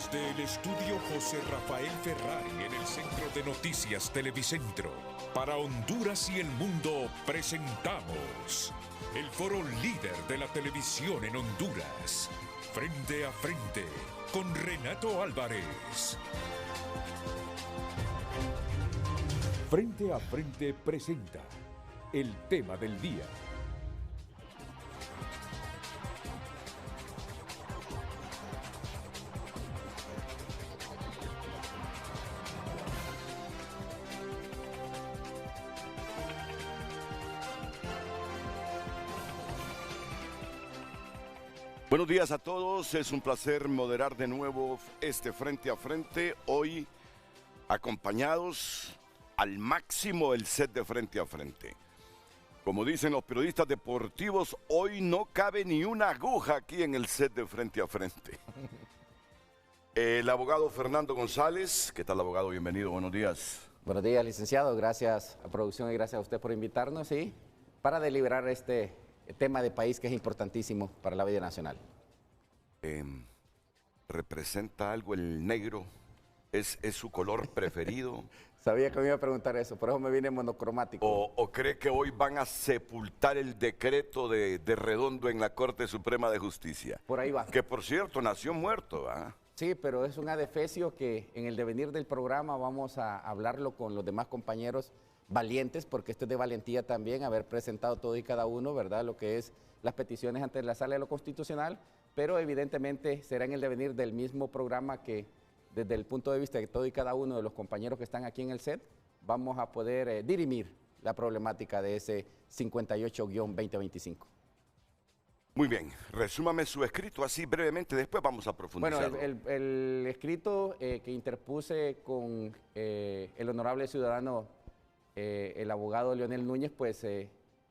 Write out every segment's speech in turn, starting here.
Desde el estudio José Rafael Ferrari en el Centro de Noticias Televicentro, para Honduras y el mundo presentamos el foro líder de la televisión en Honduras. Frente a frente con Renato Álvarez. Frente a frente presenta el tema del día. Buenos días a todos, es un placer moderar de nuevo este Frente a Frente, hoy acompañados al máximo el set de Frente a Frente. Como dicen los periodistas deportivos, hoy no cabe ni una aguja aquí en el set de Frente a Frente. El abogado Fernando González, ¿qué tal abogado? Bienvenido, buenos días. Buenos días, licenciado, gracias a producción y gracias a usted por invitarnos y para deliberar este tema de país que es importantísimo para la vida nacional. ¿Representa algo el negro? ¿Es su color preferido? Sabía que me iba a preguntar eso, por eso me vine monocromático. ¿O cree que hoy van a sepultar el decreto de Redondo en la Corte Suprema de Justicia? Por ahí va. Que por cierto nació muerto, ¿ah? Sí, pero es un adefesio que en el devenir del programa vamos a hablarlo con los demás compañeros valientes, porque esto es de valentía también, haber presentado todo y cada uno, ¿verdad?, lo que es las peticiones ante la Sala de lo Constitucional, pero evidentemente será en el devenir del mismo programa que desde el punto de vista de todo y cada uno de los compañeros que están aquí en el set, vamos a poder dirimir la problemática de ese 58-2025. Muy bien, resúmame su escrito así brevemente, después vamos a profundizar. Bueno, el escrito que interpuse con el honorable ciudadano, el abogado Leonel Núñez, pues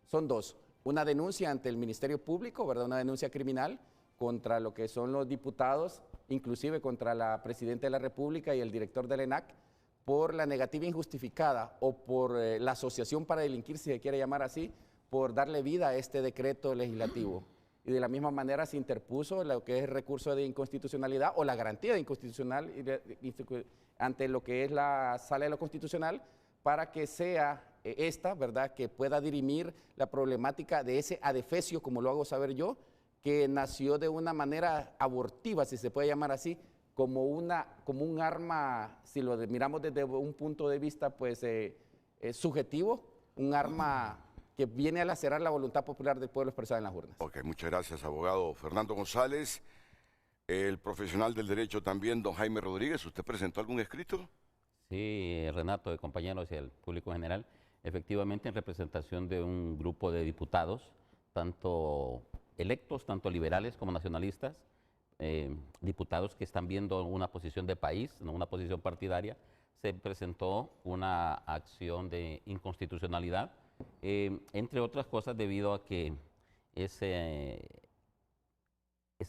son dos. Una denuncia ante el Ministerio Público, ¿verdad? Una denuncia criminal contra lo que son los diputados, inclusive contra la Presidenta de la República y el director del ENAC, por la negativa injustificada o por la asociación para delinquir, si se quiere llamar así, por darle vida a este decreto legislativo. Y de la misma manera se interpuso lo que es el recurso de inconstitucionalidad o la garantía de inconstitucional ante lo que es la Sala de lo Constitucional para que sea esta, ¿verdad?, que pueda dirimir la problemática de ese adefesio, como lo hago saber yo, que nació de una manera abortiva, si se puede llamar así, como un arma, si lo miramos desde un punto de vista pues subjetivo, un arma que viene a lacerar la voluntad popular del pueblo expresada en las urnas. Ok, muchas gracias, abogado Fernando González. El profesional del derecho también, don Jaime Rodríguez, ¿usted presentó algún escrito? Sí, Renato, de compañeros y el público en general, efectivamente en representación de un grupo de diputados, tanto electos, tanto liberales como nacionalistas, diputados que están viendo una posición de país, no una posición partidaria, se presentó una acción de inconstitucionalidad, entre otras cosas debido a que ese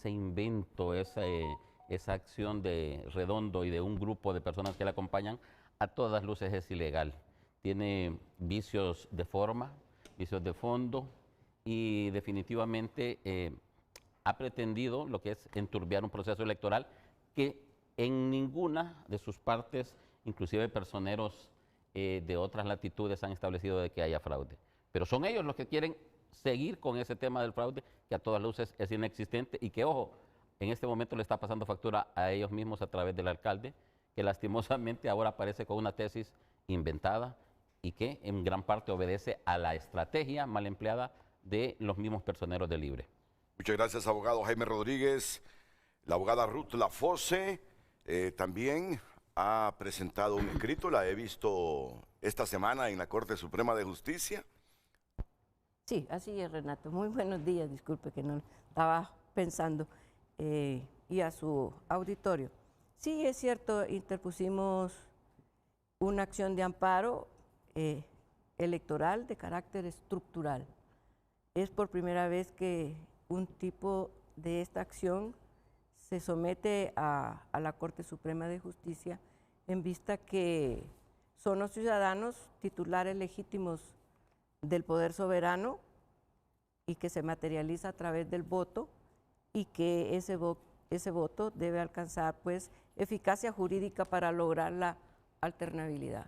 invento, esa acción de Redondo y de un grupo de personas que le acompañan, a todas luces es ilegal. Tiene vicios de forma, vicios de fondo y definitivamente ha pretendido lo que es enturbiar un proceso electoral que en ninguna de sus partes, inclusive personeros de otras latitudes, han establecido de que haya fraude. Pero son ellos los que quieren seguir con ese tema del fraude, que a todas luces es inexistente y que, ojo, en este momento le está pasando factura a ellos mismos a través del alcalde, que lastimosamente ahora aparece con una tesis inventada y que en gran parte obedece a la estrategia mal empleada de los mismos personeros de Libre. Muchas gracias, abogado Jaime Rodríguez. La abogada Ruth Lafosse también ha presentado un escrito, la he visto esta semana en la Corte Suprema de Justicia. Sí, así es, Renato. Muy buenos días, disculpe que no estaba pensando, y a su auditorio. Sí, es cierto, interpusimos una acción de amparo electoral de carácter estructural. Es por primera vez que un tipo de esta acción se somete a la Corte Suprema de Justicia en vista que son los ciudadanos titulares legítimos del poder soberano y que se materializa a través del voto y que ese ese voto debe alcanzar pues eficacia jurídica para lograr la alternabilidad.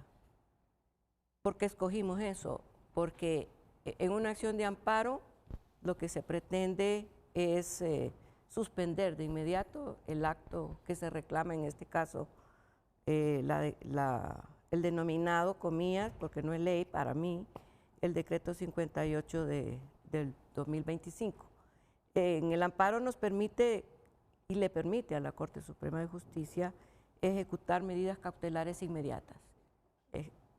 ¿Por qué escogimos eso? Porque en una acción de amparo lo que se pretende es suspender de inmediato el acto que se reclama, en este caso el denominado, comillas, porque no es ley para mí, el decreto 58 del 2025. En el amparo nos permite y le permite a la Corte Suprema de Justicia ejecutar medidas cautelares inmediatas.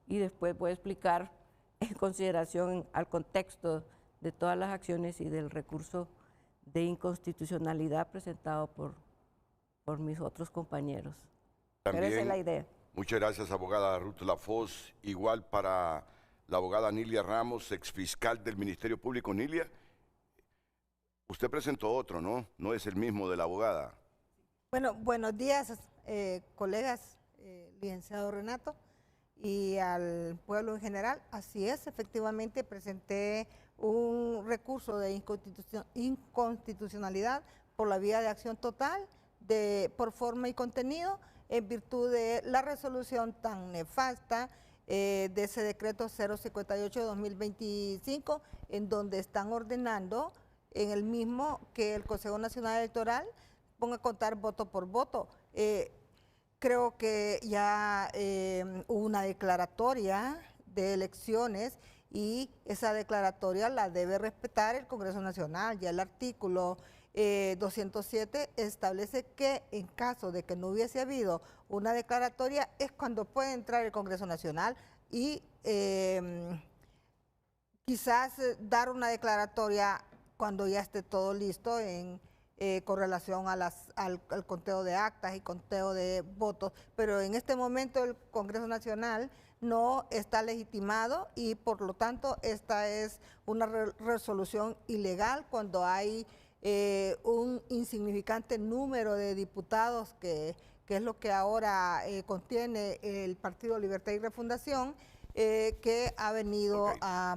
Y después voy a explicar en consideración al contexto de todas las acciones y del recurso de inconstitucionalidad presentado por mis otros compañeros. Pero esa es la idea. Muchas gracias, abogada Ruth Lafosse. Igual para la abogada Nilia Ramos, exfiscal del Ministerio Público. Nilia, usted presentó otro, ¿no? No es el mismo de la abogada. Bueno, buenos días, colegas, licenciado Renato, y al pueblo en general. Así es, efectivamente presenté un recurso de inconstitucionalidad por la vía de acción total, por forma y contenido, en virtud de la resolución tan nefasta de ese decreto 058 de 2025, en donde están ordenando en el mismo que el Consejo Nacional Electoral ponga a contar voto por voto. Creo que ya hubo una declaratoria de elecciones y esa declaratoria la debe respetar el Congreso Nacional. Ya el artículo 207 establece que en caso de que no hubiese habido una declaratoria es cuando puede entrar el Congreso Nacional y quizás dar una declaratoria cuando ya esté todo listo con relación a al conteo de actas y conteo de votos, pero en este momento el Congreso Nacional no está legitimado y por lo tanto esta es una resolución ilegal cuando hay un insignificante número de diputados que es lo que ahora contiene el Partido Libertad y Refundación, que ha venido a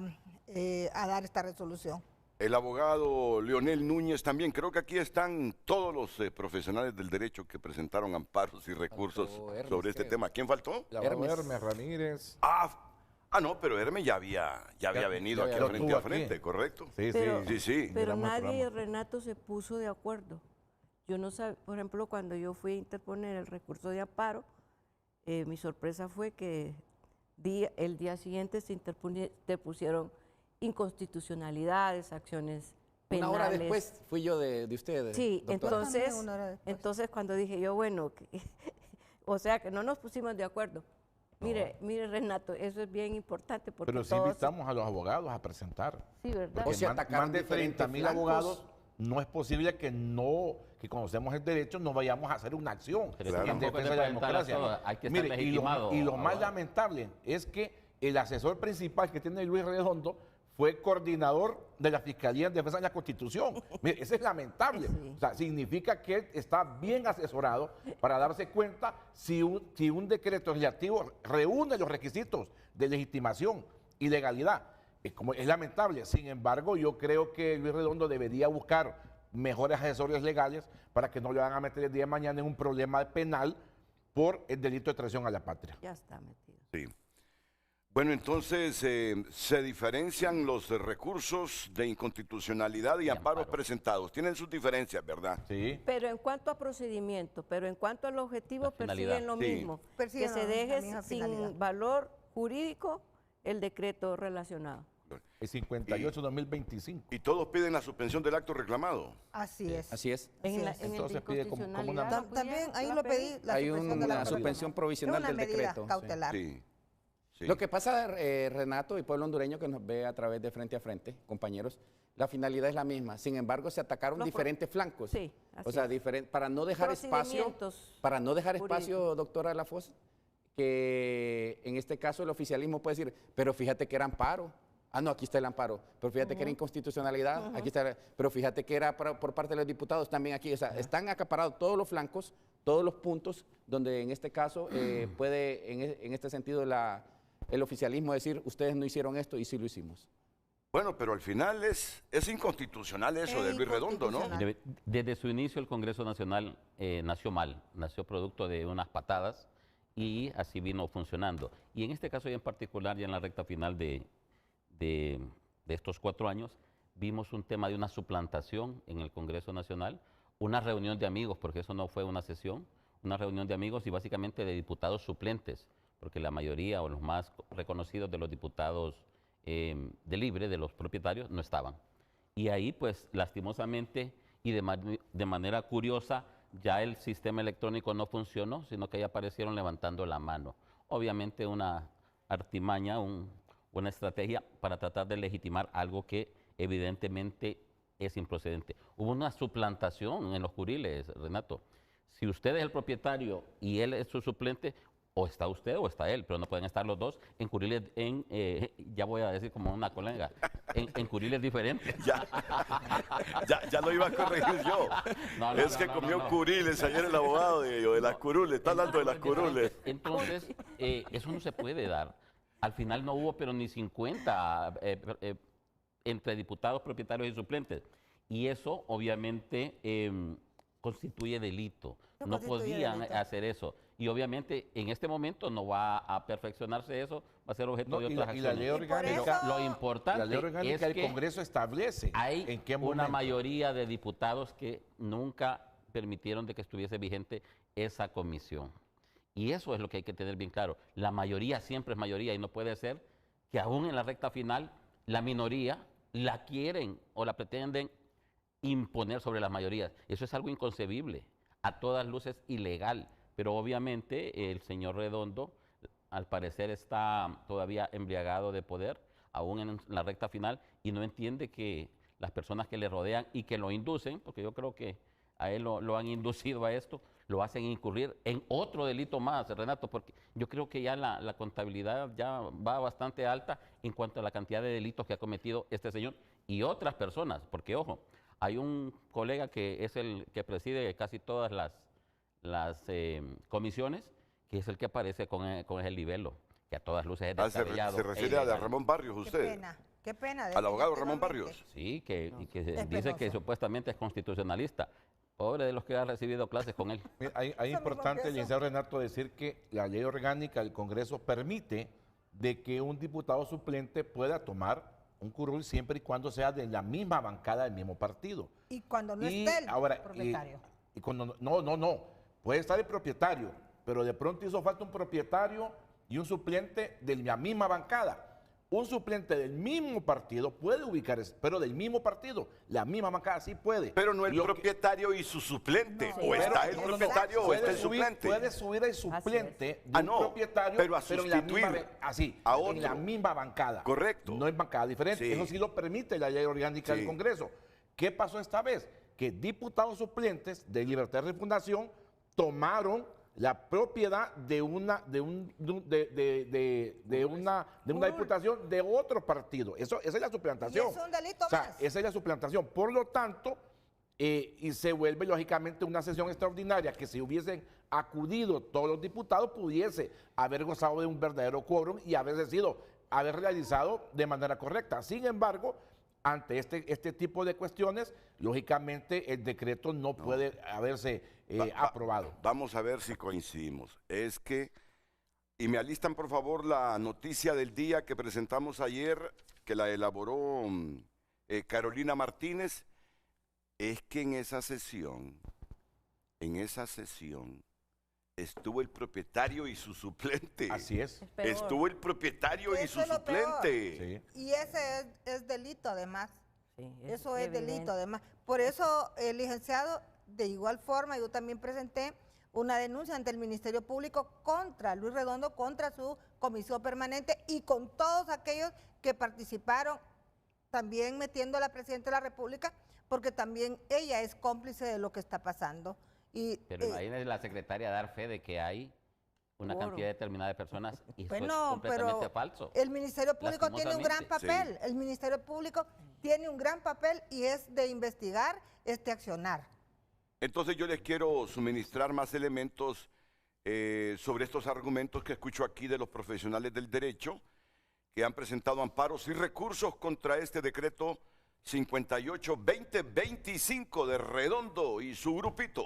dar esta resolución. El abogado Leonel Núñez también. Creo que aquí están todos los profesionales del derecho que presentaron amparos y recursos sobre este tema. ¿Quién faltó? Hermes Ramírez. No, pero Hermes ya había venido aquí frente a frente, ¿correcto? Sí. Pero nadie, Renato, se puso de acuerdo. Yo no sabía, por ejemplo, cuando yo fui a interponer el recurso de amparo, mi sorpresa fue que el día siguiente se interpusieron inconstitucionalidades, acciones penales. Una hora después fui yo de ustedes. Sí, doctora. entonces cuando dije yo, bueno, o sea que no nos pusimos de acuerdo. Mire, Renato, eso es bien importante porque pero sí invitamos a los abogados a presentar. Sí, ¿verdad? Porque más de 30.000 abogados, no es posible que conocemos el derecho, no vayamos a hacer una acción en defensa de la democracia. Hay que estar legitimado. Y lo más lamentable es que el asesor principal que tiene Luis Redondo fue coordinador de la Fiscalía en Defensa de la Constitución. Mire, eso es lamentable. Sí. O sea, significa que él está bien asesorado para darse cuenta si un decreto legislativo reúne los requisitos de legitimación y legalidad. Es lamentable. Sin embargo, yo creo que Luis Redondo debería buscar mejores asesores legales para que no le van a meter el día de mañana en un problema penal por el delito de traición a la patria. Ya está metido. Sí. Bueno, entonces se diferencian los recursos de inconstitucionalidad y amparos presentados. Tienen sus diferencias, ¿verdad? Sí. Pero en cuanto a procedimiento, pero en cuanto al objetivo, persiguen lo mismo. Persiguen que se la deje misma sin finalidad. valor jurídico el decreto relacionado. El 58-2025. Y todos piden la suspensión del acto reclamado. Así es. Así es. En el Entonces de pide como una- inconstitucionalidad, También ahí lo pedí, la Hay suspensión de la una suspensión provisional una del medida decreto. cautelar. Sí. Sí. Lo que pasa, Renato y pueblo hondureño que nos ve a través de Frente a Frente, compañeros, la finalidad es la misma. Sin embargo, se atacaron diferentes flancos. Sí, así o sea, es. para no dejar espacio, jurídicos. doctora Lafosse, que en este caso el oficialismo puede decir, pero fíjate que era amparo. No, aquí está el amparo. Pero fíjate que era inconstitucionalidad, aquí está. Pero fíjate que era por parte de los diputados también aquí. O sea, están acaparados todos los flancos, todos los puntos, donde en este caso puede, en este sentido, el oficialismo decir, ustedes no hicieron esto y sí lo hicimos. Bueno, pero al final es inconstitucional eso de Luis Redondo, ¿no? inconstitucional. Desde su inicio el Congreso Nacional nació mal, nació producto de unas patadas y así vino funcionando. Y en este caso y en particular, ya en la recta final de estos 4 años, vimos un tema de una suplantación en el Congreso Nacional, una reunión de amigos, porque eso no fue una sesión, una reunión de amigos y básicamente de diputados suplentes, porque la mayoría o los más reconocidos de los diputados de Libre, de los propietarios, no estaban. Y ahí, pues, lastimosamente y de manera curiosa, ya el sistema electrónico no funcionó, sino que ya aparecieron levantando la mano. Obviamente una artimaña, una estrategia para tratar de legitimar algo que evidentemente es improcedente. Hubo una suplantación en los curiles, Renato. Si usted es el propietario y él es su suplente, o está usted o está él, pero no pueden estar los dos en curiles, ya voy a decir como una colega, en curiles diferentes. Ya lo iba a corregir yo. Es que comió curiles ayer el abogado de las curules, está hablando de las curules. Entonces, eso no se puede dar. Al final no hubo, pero ni 50 entre diputados, propietarios y suplentes. Y eso, obviamente, constituye delito. No podían hacer eso. Y obviamente en este momento no va a perfeccionarse eso, va a ser objeto de otras acciones. Y la ley orgánica, Lo importante es del que Congreso establece hay en qué una momento. mayoría de diputados que nunca permitieron de que estuviese vigente esa comisión. Y eso es lo que hay que tener bien claro. La mayoría siempre es mayoría y no puede ser que aún en la recta final la minoría la quieren o la pretenden imponer sobre las mayorías. Eso es algo inconcebible, a todas luces ilegal. Pero obviamente el señor Redondo, al parecer, está todavía embriagado de poder, aún en la recta final, y no entiende que las personas que le rodean y que lo inducen, porque yo creo que a él lo han inducido a esto, lo hacen incurrir en otro delito más, Renato, porque yo creo que ya la contabilidad ya va bastante alta en cuanto a la cantidad de delitos que ha cometido este señor y otras personas, porque ojo, hay un colega que es el que preside casi todas las comisiones, que es el que aparece con el libelo, que a todas luces es descabellado. ¿Se refiere a Ramón Barrios usted? Qué pena. ¿Al abogado Ramón Barrios? Sí, que dice que supuestamente es constitucionalista. Pobre de los que han recibido clases con él. Hay importante, licenciado Renato, decir que la ley orgánica del Congreso permite de que un diputado suplente pueda tomar un curul siempre y cuando sea de la misma bancada del mismo partido. Y cuando no esté el propietario. Y cuando no. Puede estar el propietario, pero de pronto hizo falta un propietario y un suplente de la misma bancada. Un suplente del mismo partido puede ubicarse, pero del mismo partido, la misma bancada sí puede. Pero no el propietario y su suplente. No, o está el propietario o está el suplente. Puede subir el suplente de un no, propietario, pero a en la sustituir misma, a otro. en la misma bancada. Correcto. No es bancada diferente. Sí. Eso sí lo permite la ley orgánica del Congreso. ¿Qué pasó esta vez? Que diputados suplentes de Libertad de Refundación tomaron la propiedad de una diputación de otro partido. Esa es la suplantación. Y es un delito o sea, más. esa es la suplantación. Por lo tanto, y se vuelve lógicamente una sesión extraordinaria que si hubiesen acudido todos los diputados pudiese haber gozado de un verdadero quórum y haber realizado de manera correcta. Sin embargo, ante este tipo de cuestiones, lógicamente el decreto no puede haberse aprobado. Vamos a ver si coincidimos. Es que, y me alistan por favor la noticia del día que presentamos ayer, que la elaboró Carolina Martínez, es que en esa sesión estuvo el propietario y su suplente. Así es. Estuvo el propietario y su Eso es lo peor. suplente. Sí. Y ese es delito además. Sí, Eso es evidente. delito además. Por eso, licenciado, de igual forma, yo también presenté una denuncia ante el Ministerio Público contra Luis Redondo, contra su comisión permanente y con todos aquellos que participaron, también metiendo a la Presidenta de la República, porque también ella es cómplice de lo que está pasando. Pero imagínese la secretaria dar fe de que hay una Quórum. cantidad determinada de personas y eso es Bueno, completamente pero falso. el Ministerio Público tiene un gran Lastimosamente. papel. El Ministerio Público tiene un gran papel y es de investigar, accionar. Entonces yo les quiero suministrar más elementos sobre estos argumentos que escucho aquí de los profesionales del derecho, que han presentado amparos y recursos contra este decreto 58-2025 de Redondo y su grupito.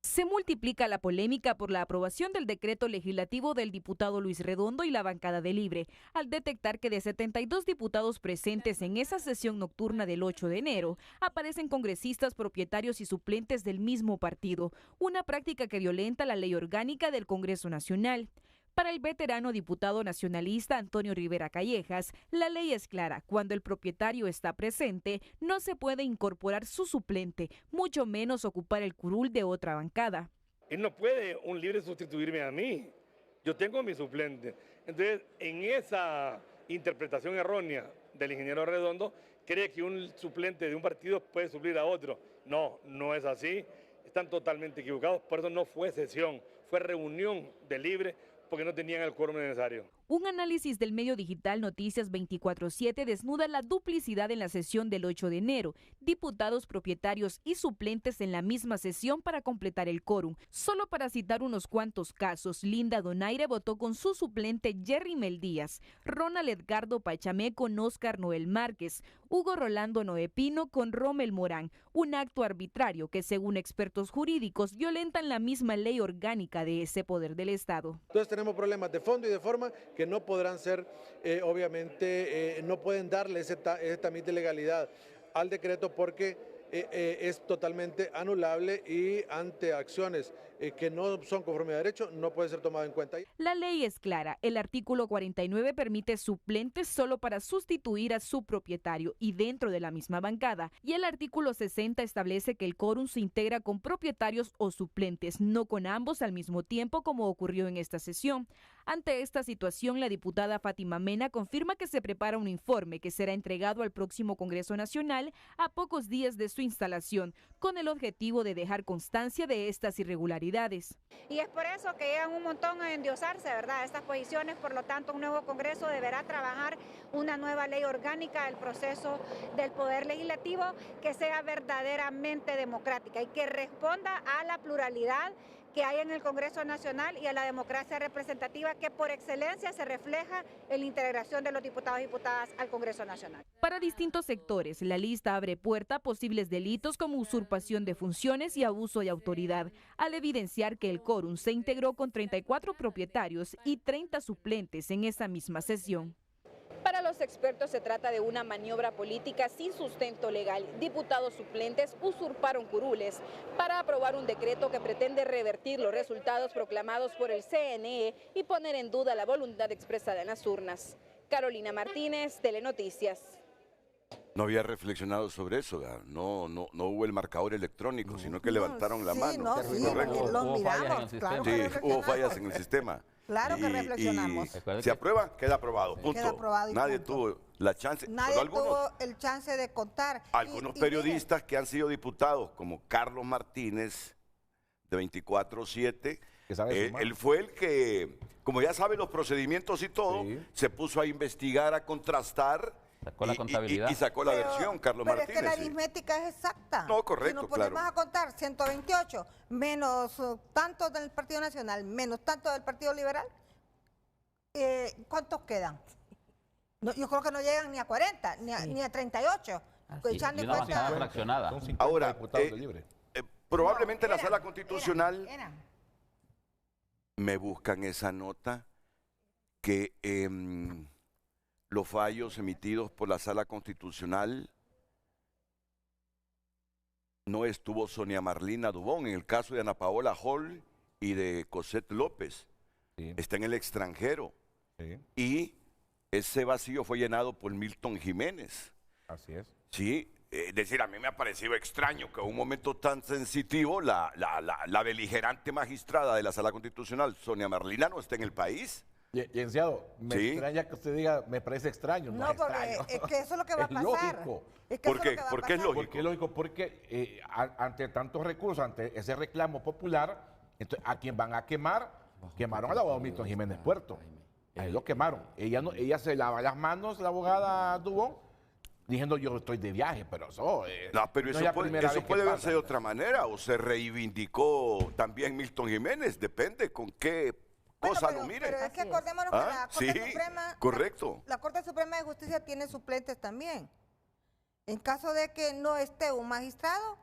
Se multiplica la polémica por la aprobación del decreto legislativo del diputado Luis Redondo y la bancada de Libre, al detectar que de 72 diputados presentes en esa sesión nocturna del 8 de enero, aparecen congresistas propietarios y suplentes del mismo partido, una práctica que violenta la ley orgánica del Congreso Nacional. Para el veterano diputado nacionalista Antonio Rivera Callejas, la ley es clara. Cuando el propietario está presente, no se puede incorporar su suplente, mucho menos ocupar el curul de otra bancada. Y no puede un libre sustituirme a mí. Yo tengo mi suplente. Entonces, en esa interpretación errónea del ingeniero Redondo, cree que un suplente de un partido puede suplir a otro. No, no es así. Están totalmente equivocados. Por eso no fue sesión, fue reunión de Libre, porque no tenían el quórum necesario. Un análisis del medio digital Noticias 24/7 desnuda la duplicidad en la sesión del 8 de enero. Diputados propietarios y suplentes en la misma sesión para completar el quórum. Solo para citar unos cuantos casos, Linda Donaire votó con su suplente Jerry Mel Díaz, Ronald Edgardo Pachamé con Óscar Noel Márquez, Hugo Rolando Noepino con Rommel Morán. Un acto arbitrario que, según expertos jurídicos, violentan la misma ley orgánica de ese poder del Estado. Entonces tenemos problemas de fondo y de forma que no podrán ser, obviamente, no pueden darle ese tamiz de legalidad al decreto porque es totalmente anulable y ante acciones que no son conforme a derecho no puede ser tomado en cuenta. La ley es clara. El artículo 49 permite suplentes solo para sustituir a su propietario y dentro de la misma bancada. Y el artículo 60 establece que el quórum se integra con propietarios o suplentes, no con ambos al mismo tiempo como ocurrió en esta sesión. Ante esta situación, la diputada Fátima Mena confirma que se prepara un informe que será entregado al próximo Congreso Nacional a pocos días de su instalación, con el objetivo de dejar constancia de estas irregularidades. Y es por eso que llegan un montón a endiosarse, ¿verdad?, estas posiciones. Por lo tanto, un nuevo Congreso deberá trabajar una nueva ley orgánica del proceso del Poder Legislativo que sea verdaderamente democrática y que responda a la pluralidad que hay en el Congreso Nacional y a la democracia representativa que por excelencia se refleja en la integración de los diputados y diputadas al Congreso Nacional. Para distintos sectores, la lista abre puerta a posibles delitos como usurpación de funciones y abuso de autoridad, al evidenciar que el quórum se integró con 34 propietarios y 30 suplentes en esa misma sesión. Para los expertos se trata de una maniobra política sin sustento legal. Diputados suplentes usurparon curules para aprobar un decreto que pretende revertir los resultados proclamados por el CNE y poner en duda la voluntad expresada en las urnas. Carolina Martínez, Telenoticias. No había reflexionado sobre eso, ¿verdad? No hubo el marcador electrónico, sino que levantaron la mano. Lo miramos, claro. Sí, hubo fallas en el sistema. Claro que reflexionamos. Se aprueba, queda aprobado, punto. Queda aprobado Nadie punto. tuvo la chance. Nadie tuvo el chance de contar. Algunos periodistas que han sido diputados, como Carlos Martínez, de 24/7, él fue el que, como ya sabe los procedimientos y todo, se puso a investigar, a contrastar. Sacó la contabilidad. Y sacó la versión, Carlos Martínez. Pero es que la aritmética es exacta. No, correcto, si nos ponemos a contar 128 menos tantos del Partido Nacional, menos tantos del Partido Liberal, ¿cuántos quedan? No, yo creo que no llegan ni a 40, ni a 38. Y una bancada fraccionada. Ahora, probablemente la Sala Constitucional me buscan esa nota que los fallos emitidos por la Sala Constitucional no estuvo Sonia Marlina Dubón en el caso de Ana Paola Hall y de Cosette López. Sí. Está en el extranjero. Sí. Y ese vacío fue llenado por Milton Jiménez. Así es. Sí, es decir, a mí me ha parecido extraño que en un momento tan sensitivo la beligerante magistrada de la Sala Constitucional, Sonia Marlina, no esté en el país. Licenciado, me extraña que usted diga, me parece extraño. No, porque es que eso es lo que va a pasar. Lógico. ¿Por qué? ¿Por qué es lógico? Porque es lógico, porque ante tantos recursos, ante ese reclamo popular, entonces, ¿a quién van a quemar? Quemaron al abogado Milton Jiménez Puerto. Ahí lo quemaron. Ella se lava las manos, la abogada Dubón, diciendo yo estoy de viaje, pero eso pero eso puede verse de otra manera, o se reivindicó también Milton Jiménez, depende con qué cosa, no mire. Pero es que acordémonos que la Corte Suprema, correcto. La Corte Suprema de Justicia tiene suplentes también. En caso de que no esté un magistrado,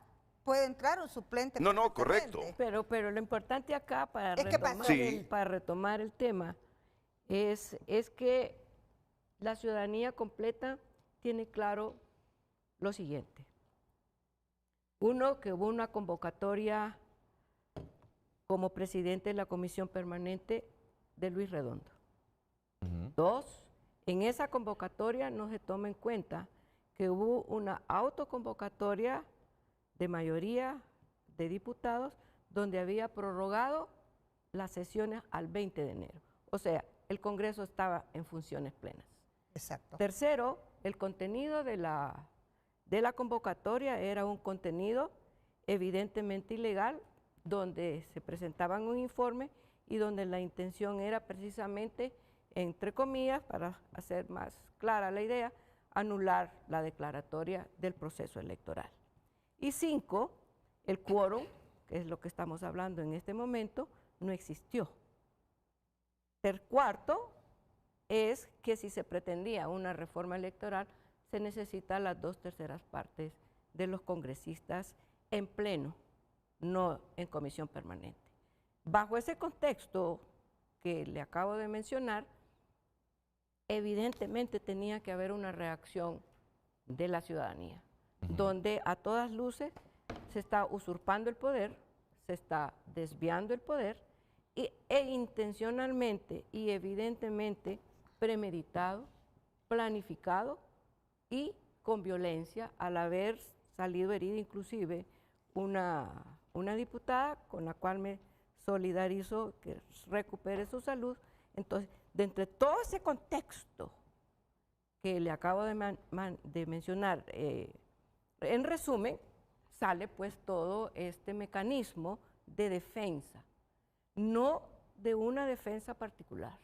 puede entrar un suplente. No, correcto. Pero lo importante acá para retomar el tema es que la ciudadanía completa tiene claro lo siguiente. Uno, que hubo una convocatoria como presidente de la Comisión Permanente de Luis Redondo. Dos, en esa convocatoria no se toma en cuenta que hubo una autoconvocatoria de mayoría de diputados donde había prorrogado las sesiones al 20 de enero. O sea, el Congreso estaba en funciones plenas. Exacto. Tercero, el contenido de la convocatoria era un contenido evidentemente ilegal, donde se presentaban un informe y donde la intención era precisamente, entre comillas, para hacer más clara la idea, anular la declaratoria del proceso electoral. Y 5, el quórum, que es lo que estamos hablando en este momento, no existió. El cuarto es que si se pretendía una reforma electoral, se necesita las 2/3 partes de los congresistas en pleno, no en comisión permanente. Bajo ese contexto que le acabo de mencionar, evidentemente tenía que haber una reacción de la ciudadanía, donde a todas luces se está usurpando el poder, se está desviando el poder e intencionalmente y evidentemente premeditado, planificado y con violencia, al haber salido herida inclusive una diputada con la cual me solidarizo que recupere su salud. Entonces, de entre todo ese contexto que le acabo de mencionar, en resumen, sale pues todo este mecanismo de defensa, no de una defensa particular,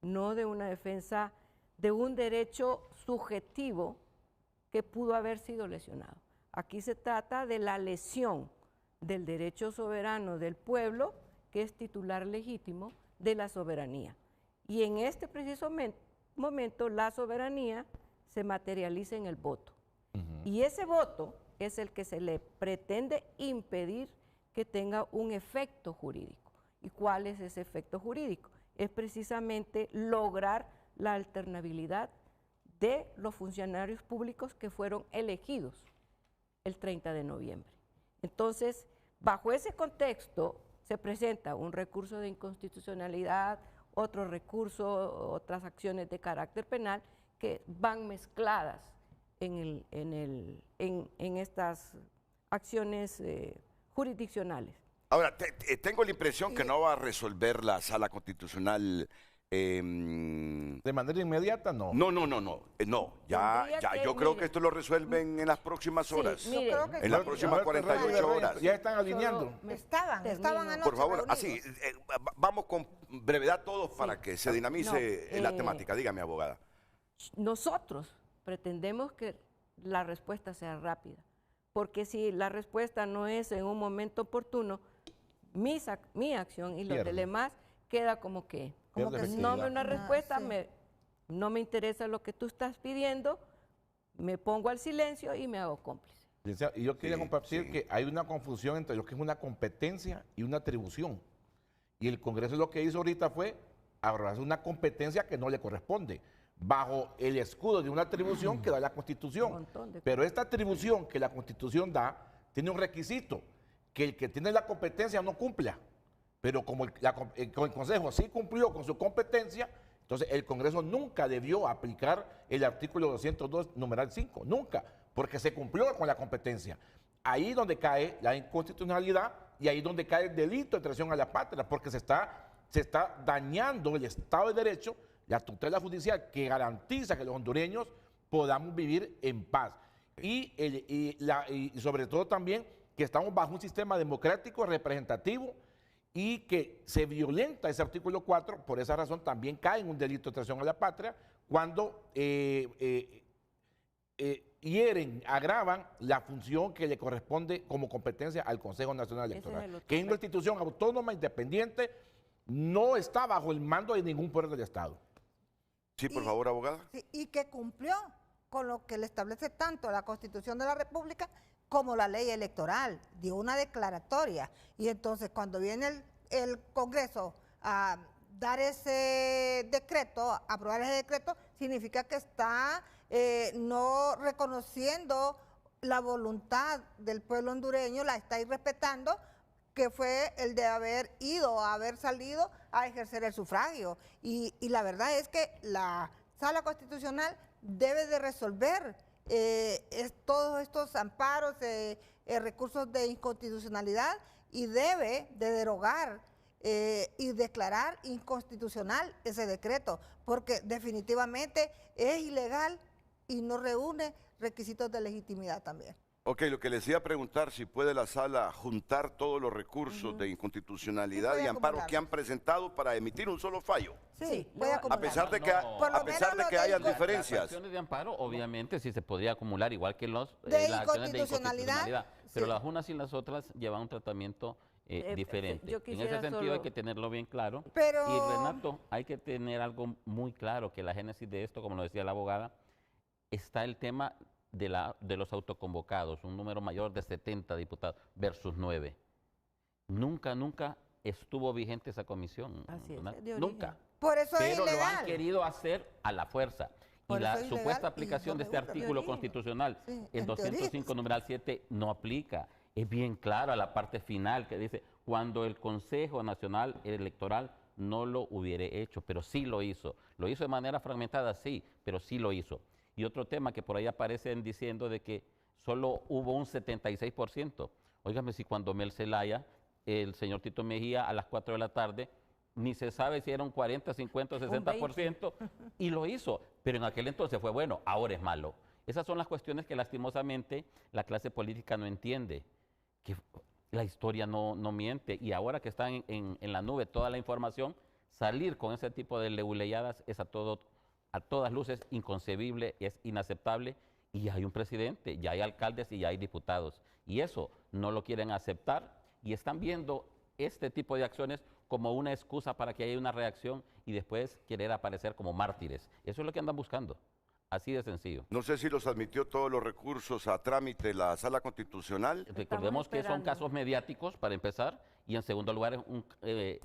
no de una defensa de un derecho subjetivo que pudo haber sido lesionado. Aquí se trata de la lesión del derecho soberano del pueblo, que es titular legítimo de la soberanía. Y en este preciso momento la soberanía se materializa en el voto. Y ese voto es el que se le pretende impedir que tenga un efecto jurídico. ¿Y cuál es ese efecto jurídico? Es precisamente lograr la alternabilidad de los funcionarios públicos que fueron elegidos el 30 de noviembre. Entonces, bajo ese contexto se presenta un recurso de inconstitucionalidad, otro recurso, otras acciones de carácter penal que van mezcladas en estas acciones jurisdiccionales. Ahora, tengo la impresión que no va a resolver la Sala Constitucional. ¿De manera inmediata? No. No, yo creo que esto lo resuelven en las próximas horas. Mire, en las próximas 48 horas. Ya están alineando. Estaban anoche. Por favor, reunidos. así, vamos con brevedad todos para que se dinamice la temática. Dígame, abogada. Nosotros pretendemos que la respuesta sea rápida, porque si la respuesta no es en un momento oportuno, mi acción y los de demás queda como que no me una respuesta, no me interesa lo que tú estás pidiendo, me pongo al silencio y me hago cómplice. Y yo quería compartir que hay una confusión entre lo que es una competencia y una atribución. Y el Congreso lo que hizo ahorita fue agarrarse una competencia que no le corresponde, bajo el escudo de una atribución que da la Constitución. Pero esta atribución que la Constitución da tiene un requisito, que el que tiene la competencia no cumpla. Pero como el Consejo sí cumplió con su competencia, entonces el Congreso nunca debió aplicar el artículo 202, numeral 5, nunca, porque se cumplió con la competencia. Ahí donde cae la inconstitucionalidad y ahí donde cae el delito de traición a la patria, porque se está dañando el Estado de Derecho, la tutela judicial que garantiza que los hondureños podamos vivir en paz. Y sobre todo también que estamos bajo un sistema democrático representativo y que se violenta ese artículo 4, por esa razón también cae en un delito de traición a la patria cuando hieren, agravan la función que le corresponde como competencia al Consejo Nacional Electoral, que es una institución autónoma, independiente, no está bajo el mando de ningún poder del Estado. Sí, por favor, abogada. Sí, y que cumplió con lo que le establece tanto la Constitución de la República como la ley electoral, dio una declaratoria. Y entonces cuando viene el Congreso a dar ese decreto, a aprobar ese decreto, significa que está no reconociendo la voluntad del pueblo hondureño, la está irrespetando, que fue el de haber ido, haber salido a ejercer el sufragio. Y la verdad es que la Sala Constitucional debe de resolver todos estos amparos, recursos de inconstitucionalidad, y debe de derogar y declarar inconstitucional ese decreto, porque definitivamente es ilegal y no reúne requisitos de legitimidad también. Ok, lo que les iba a preguntar, si puede la sala juntar todos los recursos de inconstitucionalidad y amparo que han presentado para emitir un solo fallo. Sí, puede acumular. A pesar de que, hayan diferencias. Las acciones de amparo, obviamente, sí se podría acumular, igual que las acciones de inconstitucionalidad, pero las unas y las otras llevan un tratamiento diferente. En ese sentido hay que tenerlo bien claro. Y Renato, hay que tener algo muy claro, que la génesis de esto, como lo decía la abogada, está el tema de los autoconvocados, un número mayor de 70 diputados versus 9. Nunca estuvo vigente esa comisión. Así es, nunca. Por eso pero es ilegal. lo han querido hacer a la fuerza. Por y la eso es supuesta ilegal aplicación y de este artículo constitucional, sí, el 205 numeral 7, no aplica. Es bien claro a la parte final que dice, cuando el Consejo Nacional Electoral no lo hubiere hecho, pero sí lo hizo. Lo hizo de manera fragmentada, sí, pero sí lo hizo. Y otro tema que por ahí aparecen diciendo de que solo hubo un 76%. Óigame, si cuando Mel Zelaya, el señor Tito Mejía, a las 4 de la tarde, ni se sabe si era un 40, 50 o 60%, y lo hizo. Pero en aquel entonces fue bueno, ahora es malo. Esas son las cuestiones que lastimosamente la clase política no entiende, que la historia no miente, y ahora que está en la nube toda la información, salir con ese tipo de leuleyadas es a todas luces inconcebible, es inaceptable, y ya hay un presidente, ya hay alcaldes y ya hay diputados, y eso no lo quieren aceptar, y están viendo este tipo de acciones como una excusa para que haya una reacción y después querer aparecer como mártires. Eso es lo que andan buscando, así de sencillo. No sé si los admitió todos los recursos a trámite la Sala Constitucional. Recordemos que son casos mediáticos, para empezar, y en segundo lugar es un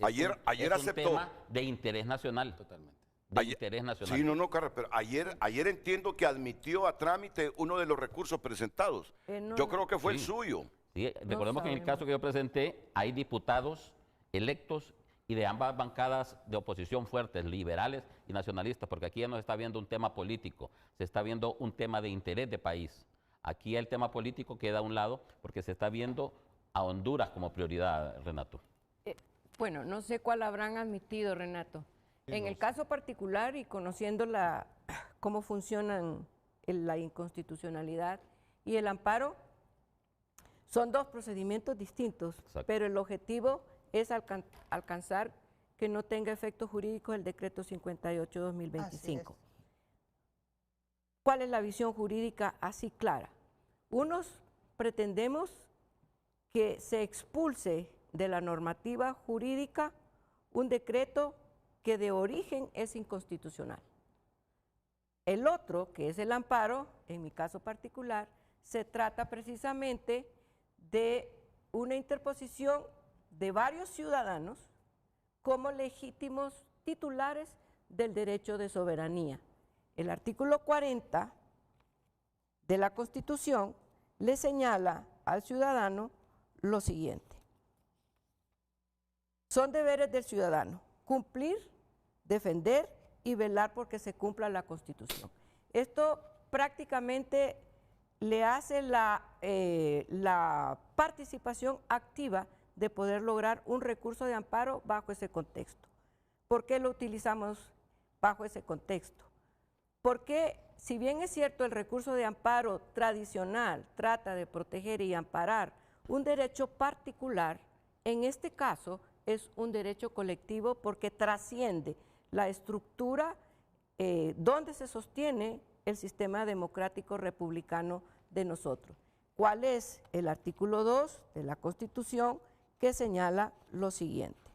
ayer aceptó. Tema de interés nacional. Totalmente. De interés nacional. Sí, no, Carlos, pero ayer entiendo que admitió a trámite uno de los recursos presentados. Yo creo que fue el suyo. Sí, recordemos que en el caso que yo presenté hay diputados electos y de ambas bancadas de oposición fuertes, liberales y nacionalistas, porque aquí ya no se está viendo un tema político, se está viendo un tema de interés de país. Aquí el tema político queda a un lado porque se está viendo a Honduras como prioridad, Renato. Bueno, no sé cuál habrán admitido, Renato. En el caso particular y conociendo cómo funcionan la inconstitucionalidad y el amparo, son dos procedimientos distintos, pero el objetivo es alcanzar que no tenga efecto jurídico el decreto 58-2025. ¿Cuál es la visión jurídica así clara? Unos pretendemos que se expulse de la normativa jurídica un decreto que de origen es inconstitucional. El otro, que es el amparo, en mi caso particular, se trata precisamente de una interposición de varios ciudadanos como legítimos titulares del derecho de soberanía. El artículo 40 de la Constitución le señala al ciudadano lo siguiente. Son deberes del ciudadano cumplir, defender y velar porque se cumpla la Constitución. Esto prácticamente le hace la participación activa de poder lograr un recurso de amparo bajo ese contexto. ¿Por qué lo utilizamos bajo ese contexto? Porque si bien es cierto el recurso de amparo tradicional trata de proteger y amparar un derecho particular, en este caso es un derecho colectivo porque trasciende la estructura donde se sostiene el sistema democrático republicano de nosotros. ¿Cuál es el artículo 2 de la Constitución que señala lo siguiente?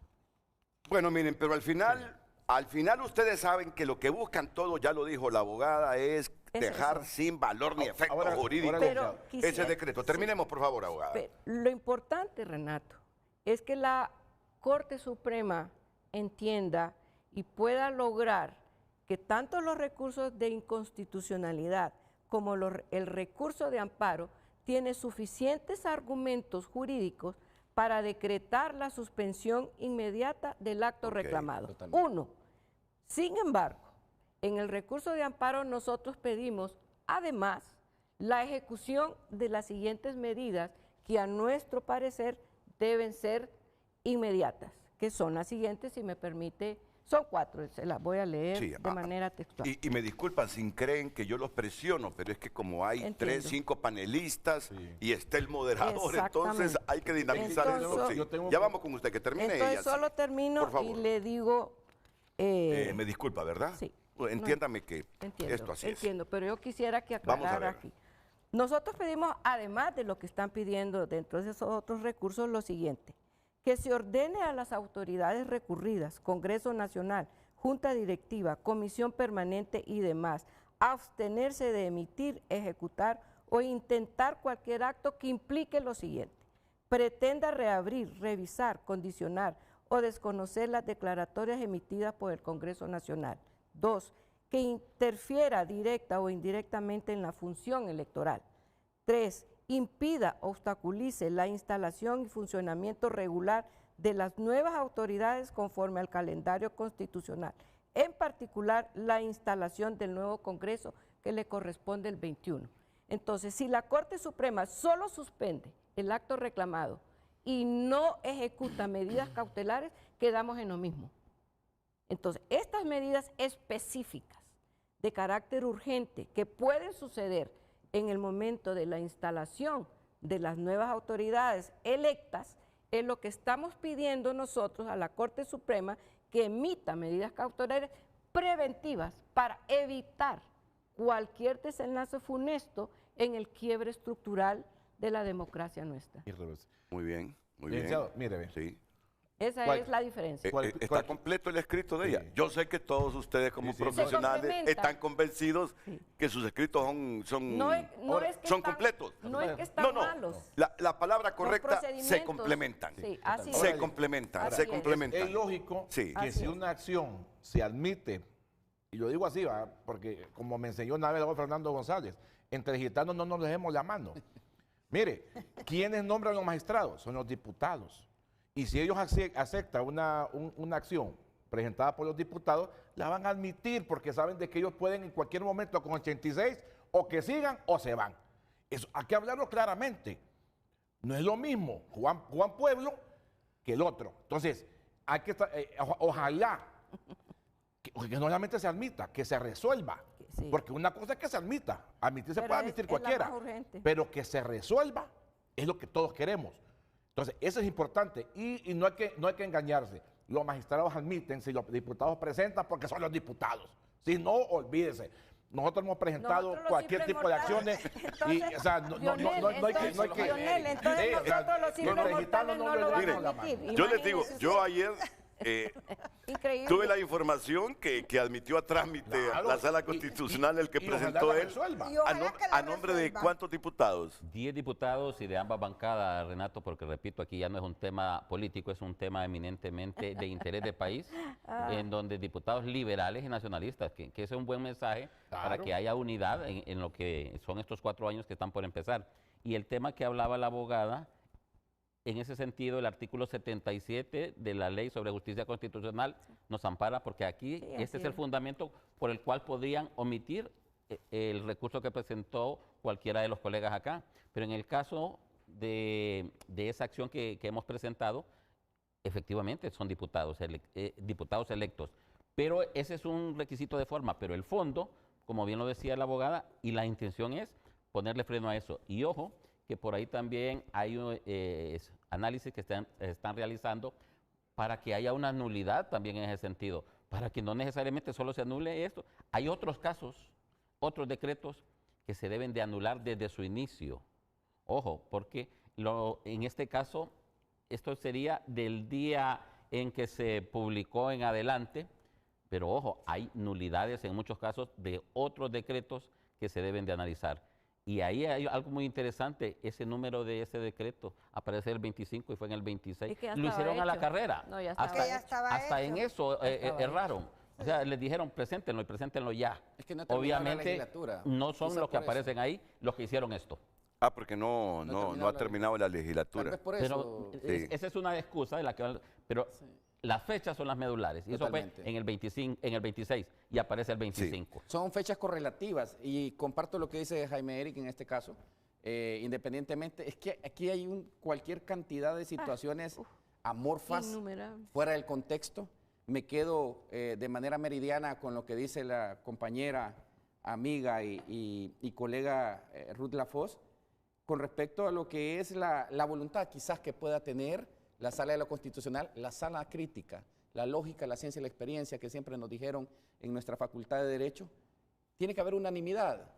Bueno, miren, pero al final ustedes saben que lo que buscan todos, ya lo dijo la abogada, es dejar sin valor ni efecto jurídico ese decreto. Terminemos, por favor, abogada. Lo importante, Renato, es que la Corte Suprema entienda y pueda lograr que tanto los recursos de inconstitucionalidad como el recurso de amparo tiene suficientes argumentos jurídicos para decretar la suspensión inmediata del acto reclamado. Totalmente. 1. Sin embargo, en el recurso de amparo nosotros pedimos, además, la ejecución de las siguientes medidas que a nuestro parecer deben ser inmediatas, que son las siguientes, si me permite. Son 4, se las voy a leer de manera textual. Y me disculpan si creen que yo los presiono, pero es que como hay 3, 5 panelistas y está el moderador, entonces hay que dinamizar eso. Sí. Ya vamos con usted, que termine entonces, ella. solo termino y le digo... me disculpa, ¿verdad? Sí. Entiéndame que esto así es. Entiendo, pero yo quisiera que aclarara aquí. Nosotros pedimos, además de lo que están pidiendo dentro de esos otros recursos, lo siguiente: que se ordene a las autoridades recurridas, Congreso Nacional, Junta Directiva, Comisión Permanente y demás, abstenerse de emitir, ejecutar o intentar cualquier acto que implique lo siguiente: pretenda reabrir, revisar, condicionar o desconocer las declaratorias emitidas por el Congreso Nacional. 2. Que interfiera directa o indirectamente en la función electoral. 3. Impida, obstaculice la instalación y funcionamiento regular de las nuevas autoridades conforme al calendario constitucional, en particular la instalación del nuevo Congreso que le corresponde el 21. Entonces, si la Corte Suprema solo suspende el acto reclamado y no ejecuta medidas cautelares, quedamos en lo mismo. Entonces, estas medidas específicas de carácter urgente que pueden suceder en el momento de la instalación de las nuevas autoridades electas, es lo que estamos pidiendo nosotros a la Corte Suprema, que emita medidas cautelares preventivas para evitar cualquier desenlace funesto en el quiebre estructural de la democracia nuestra. Muy bien, muy bien. Mire, ve. Sí. Esa es la diferencia. Está completo el escrito de ella. Yo sé que todos ustedes como profesionales están convencidos que sus escritos son completos. No es que están malos. La palabra correcta, se complementan. Sí, así se es. complementan, Así se complementan. Es lógico que si una acción se admite, y lo digo así, ¿va? Porque como me enseñó una vez el Fernando González, entre gitanos no nos dejemos la mano. Mire, ¿quiénes nombran los magistrados? Son los diputados. Y si ellos aceptan una acción presentada por los diputados, la van a admitir porque saben de que ellos pueden en cualquier momento con 86 o que sigan o se van. Eso hay que hablarlo claramente. No es lo mismo Juan Pueblo que el otro. Entonces, hay que ojalá que no solamente se admita, que se resuelva. Sí. Porque una cosa es que se admita, admitir se puede admitir cualquiera, pero que se resuelva es lo que todos queremos. Entonces, eso es importante y no hay que engañarse. Los magistrados admiten si los diputados presentan porque son los diputados. Si no, olvídese. Nosotros hemos presentado cualquier tipo de acciones y, o sea, no hay que... entonces nosotros los simples mortales no lo van a admitir. Yo les digo, yo ayer... tuve la información que admitió a trámite la Sala Constitucional el que presentó él a nombre de ¿cuántos diputados? 10 diputados y de ambas bancadas, Renato, porque repito, aquí ya no es un tema político, es un tema eminentemente de interés del país, en donde diputados liberales y nacionalistas, que ese es un buen mensaje para que haya unidad en lo que son estos 4 años que están por empezar. Y el tema que hablaba la abogada, en ese sentido, el artículo 77 de la Ley sobre Justicia Constitucional nos ampara porque aquí este es el fundamento por el cual podrían omitir el recurso que presentó cualquiera de los colegas acá. Pero en el caso de esa acción que hemos presentado, efectivamente son diputados electos. Pero ese es un requisito de forma, pero el fondo, como bien lo decía la abogada, y la intención es ponerle freno a eso. Y ojo, que por ahí también hay análisis que están realizando para que haya una nulidad también en ese sentido, para que no necesariamente solo se anule esto. Hay otros casos, otros decretos que se deben de anular desde su inicio. Ojo, porque en este caso, esto sería del día en que se publicó en adelante, pero ojo, hay nulidades en muchos casos de otros decretos que se deben de analizar. Y ahí hay algo muy interesante, ese número de ese decreto aparece el 25 y fue en el 26. Es que ya Lo estaba hicieron a la hecho. carrera. No, ya estaba Hasta hecho. en eso erraron. O sea, les dijeron, preséntenlo y preséntenlo ya. Es que no terminó la Obviamente legislatura. no son Quizás los que por eso. aparecen ahí los que hicieron esto. Ah, porque no ha terminado la Tal legislatura. vez por Pero eso. Sí. esa es una excusa de la que... Pero las fechas son las medulares. Y eso fue Totalmente. en el 25, en el 26 y aparece el 25. Son fechas correlativas y comparto lo que dice Jaime Eric en este caso. Independientemente, es que aquí hay cualquier cantidad de situaciones amorfas, Innumerables. fuera del contexto. Me quedo de manera meridiana con lo que dice la compañera, amiga y colega Ruth Lafosse con respecto a lo que es la voluntad quizás que pueda tener la Sala de lo Constitucional, la sala crítica, la lógica, la ciencia y la experiencia que siempre nos dijeron en nuestra Facultad de Derecho. Tiene que haber unanimidad.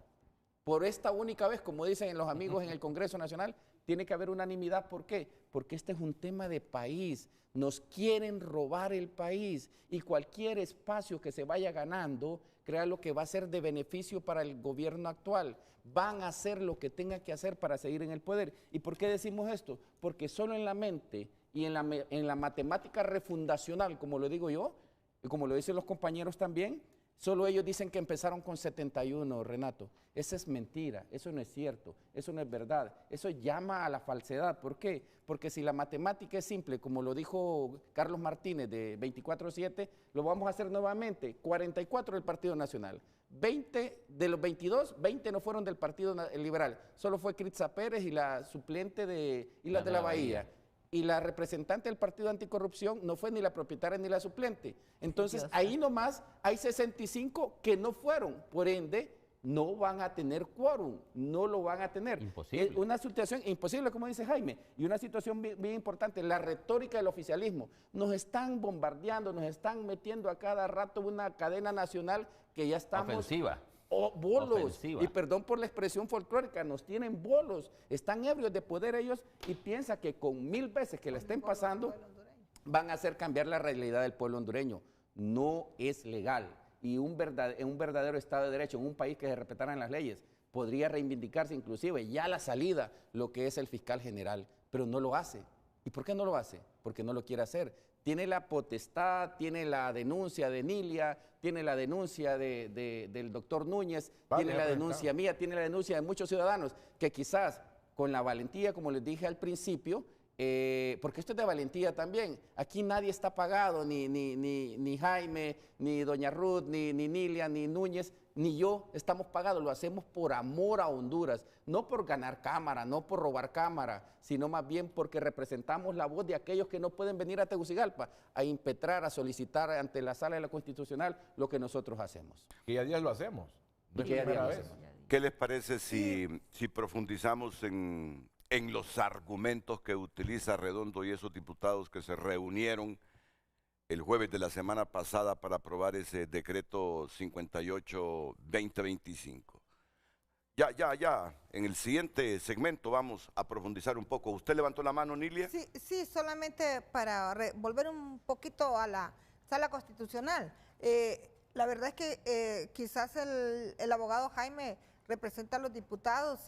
Por esta única vez, como dicen los amigos en el Congreso Nacional, tiene que haber unanimidad. ¿Por qué? Porque este es un tema de país. Nos quieren robar el país y cualquier espacio que se vaya ganando, créalo que va a ser de beneficio para el gobierno actual. Van a hacer lo que tengan que hacer para seguir en el poder. ¿Y por qué decimos esto? Porque solo en la mente y en la matemática refundacional, como lo digo yo, y como lo dicen los compañeros también, solo ellos dicen que empezaron con 71, Renato. Esa es mentira, eso no es cierto, eso no es verdad, eso llama a la falsedad. ¿Por qué? Porque si la matemática es simple, como lo dijo Carlos Martínez de 24/7, lo vamos a hacer nuevamente, 44 del Partido Nacional. 20 de los 22, 20 no fueron del Partido Liberal, solo fue Critza Pérez y la suplente de Islas de la Bahía. Y la representante del Partido Anticorrupción no fue ni la propietaria ni la suplente. Entonces, ahí nomás hay 65 que no fueron. Por ende, no van a tener quórum, no lo van a tener. Imposible. Es una situación imposible, como dice Jaime, y una situación bien importante, la retórica del oficialismo. Nos están bombardeando, nos están metiendo a cada rato una cadena nacional que ya estamos... Ofensiva. O bolos, Ofensiva. y perdón por la expresión folclórica, nos tienen bolos, están ebrios de poder ellos y piensa que con 1000 veces que le estén pasando van a hacer cambiar la realidad del pueblo hondureño. No es legal y en un verdadero Estado de Derecho, en un país que se respetaran las leyes, podría reivindicarse inclusive ya la salida lo que es el fiscal general, pero no lo hace. ¿Y por qué no lo hace? Porque no lo quiere hacer. Tiene la potestad, tiene la denuncia de Nilia, tiene la denuncia del doctor Núñez, tiene la denuncia mía, tiene la denuncia de muchos ciudadanos que quizás con la valentía, como les dije al principio, porque esto es de valentía también, aquí nadie está pagado, ni Jaime, ni doña Ruth, ni Nilia, ni Núñez, ni yo estamos pagados, lo hacemos por amor a Honduras, no por ganar cámara, no por robar cámara, sino más bien porque representamos la voz de aquellos que no pueden venir a Tegucigalpa a impetrar, a solicitar ante la Sala de la Constitucional lo que nosotros hacemos. Y a días lo hacemos. Y que ya primera lo vez. hacemos. ¿Qué les parece si profundizamos en los argumentos que utiliza Redondo y esos diputados que se reunieron el jueves de la semana pasada para aprobar ese decreto 58-2025? Ya, en el siguiente segmento vamos a profundizar un poco. ¿Usted levantó la mano, Nilia? Sí, solamente para volver un poquito a la Sala Constitucional. La verdad es que quizás el abogado Jaime representa a los diputados,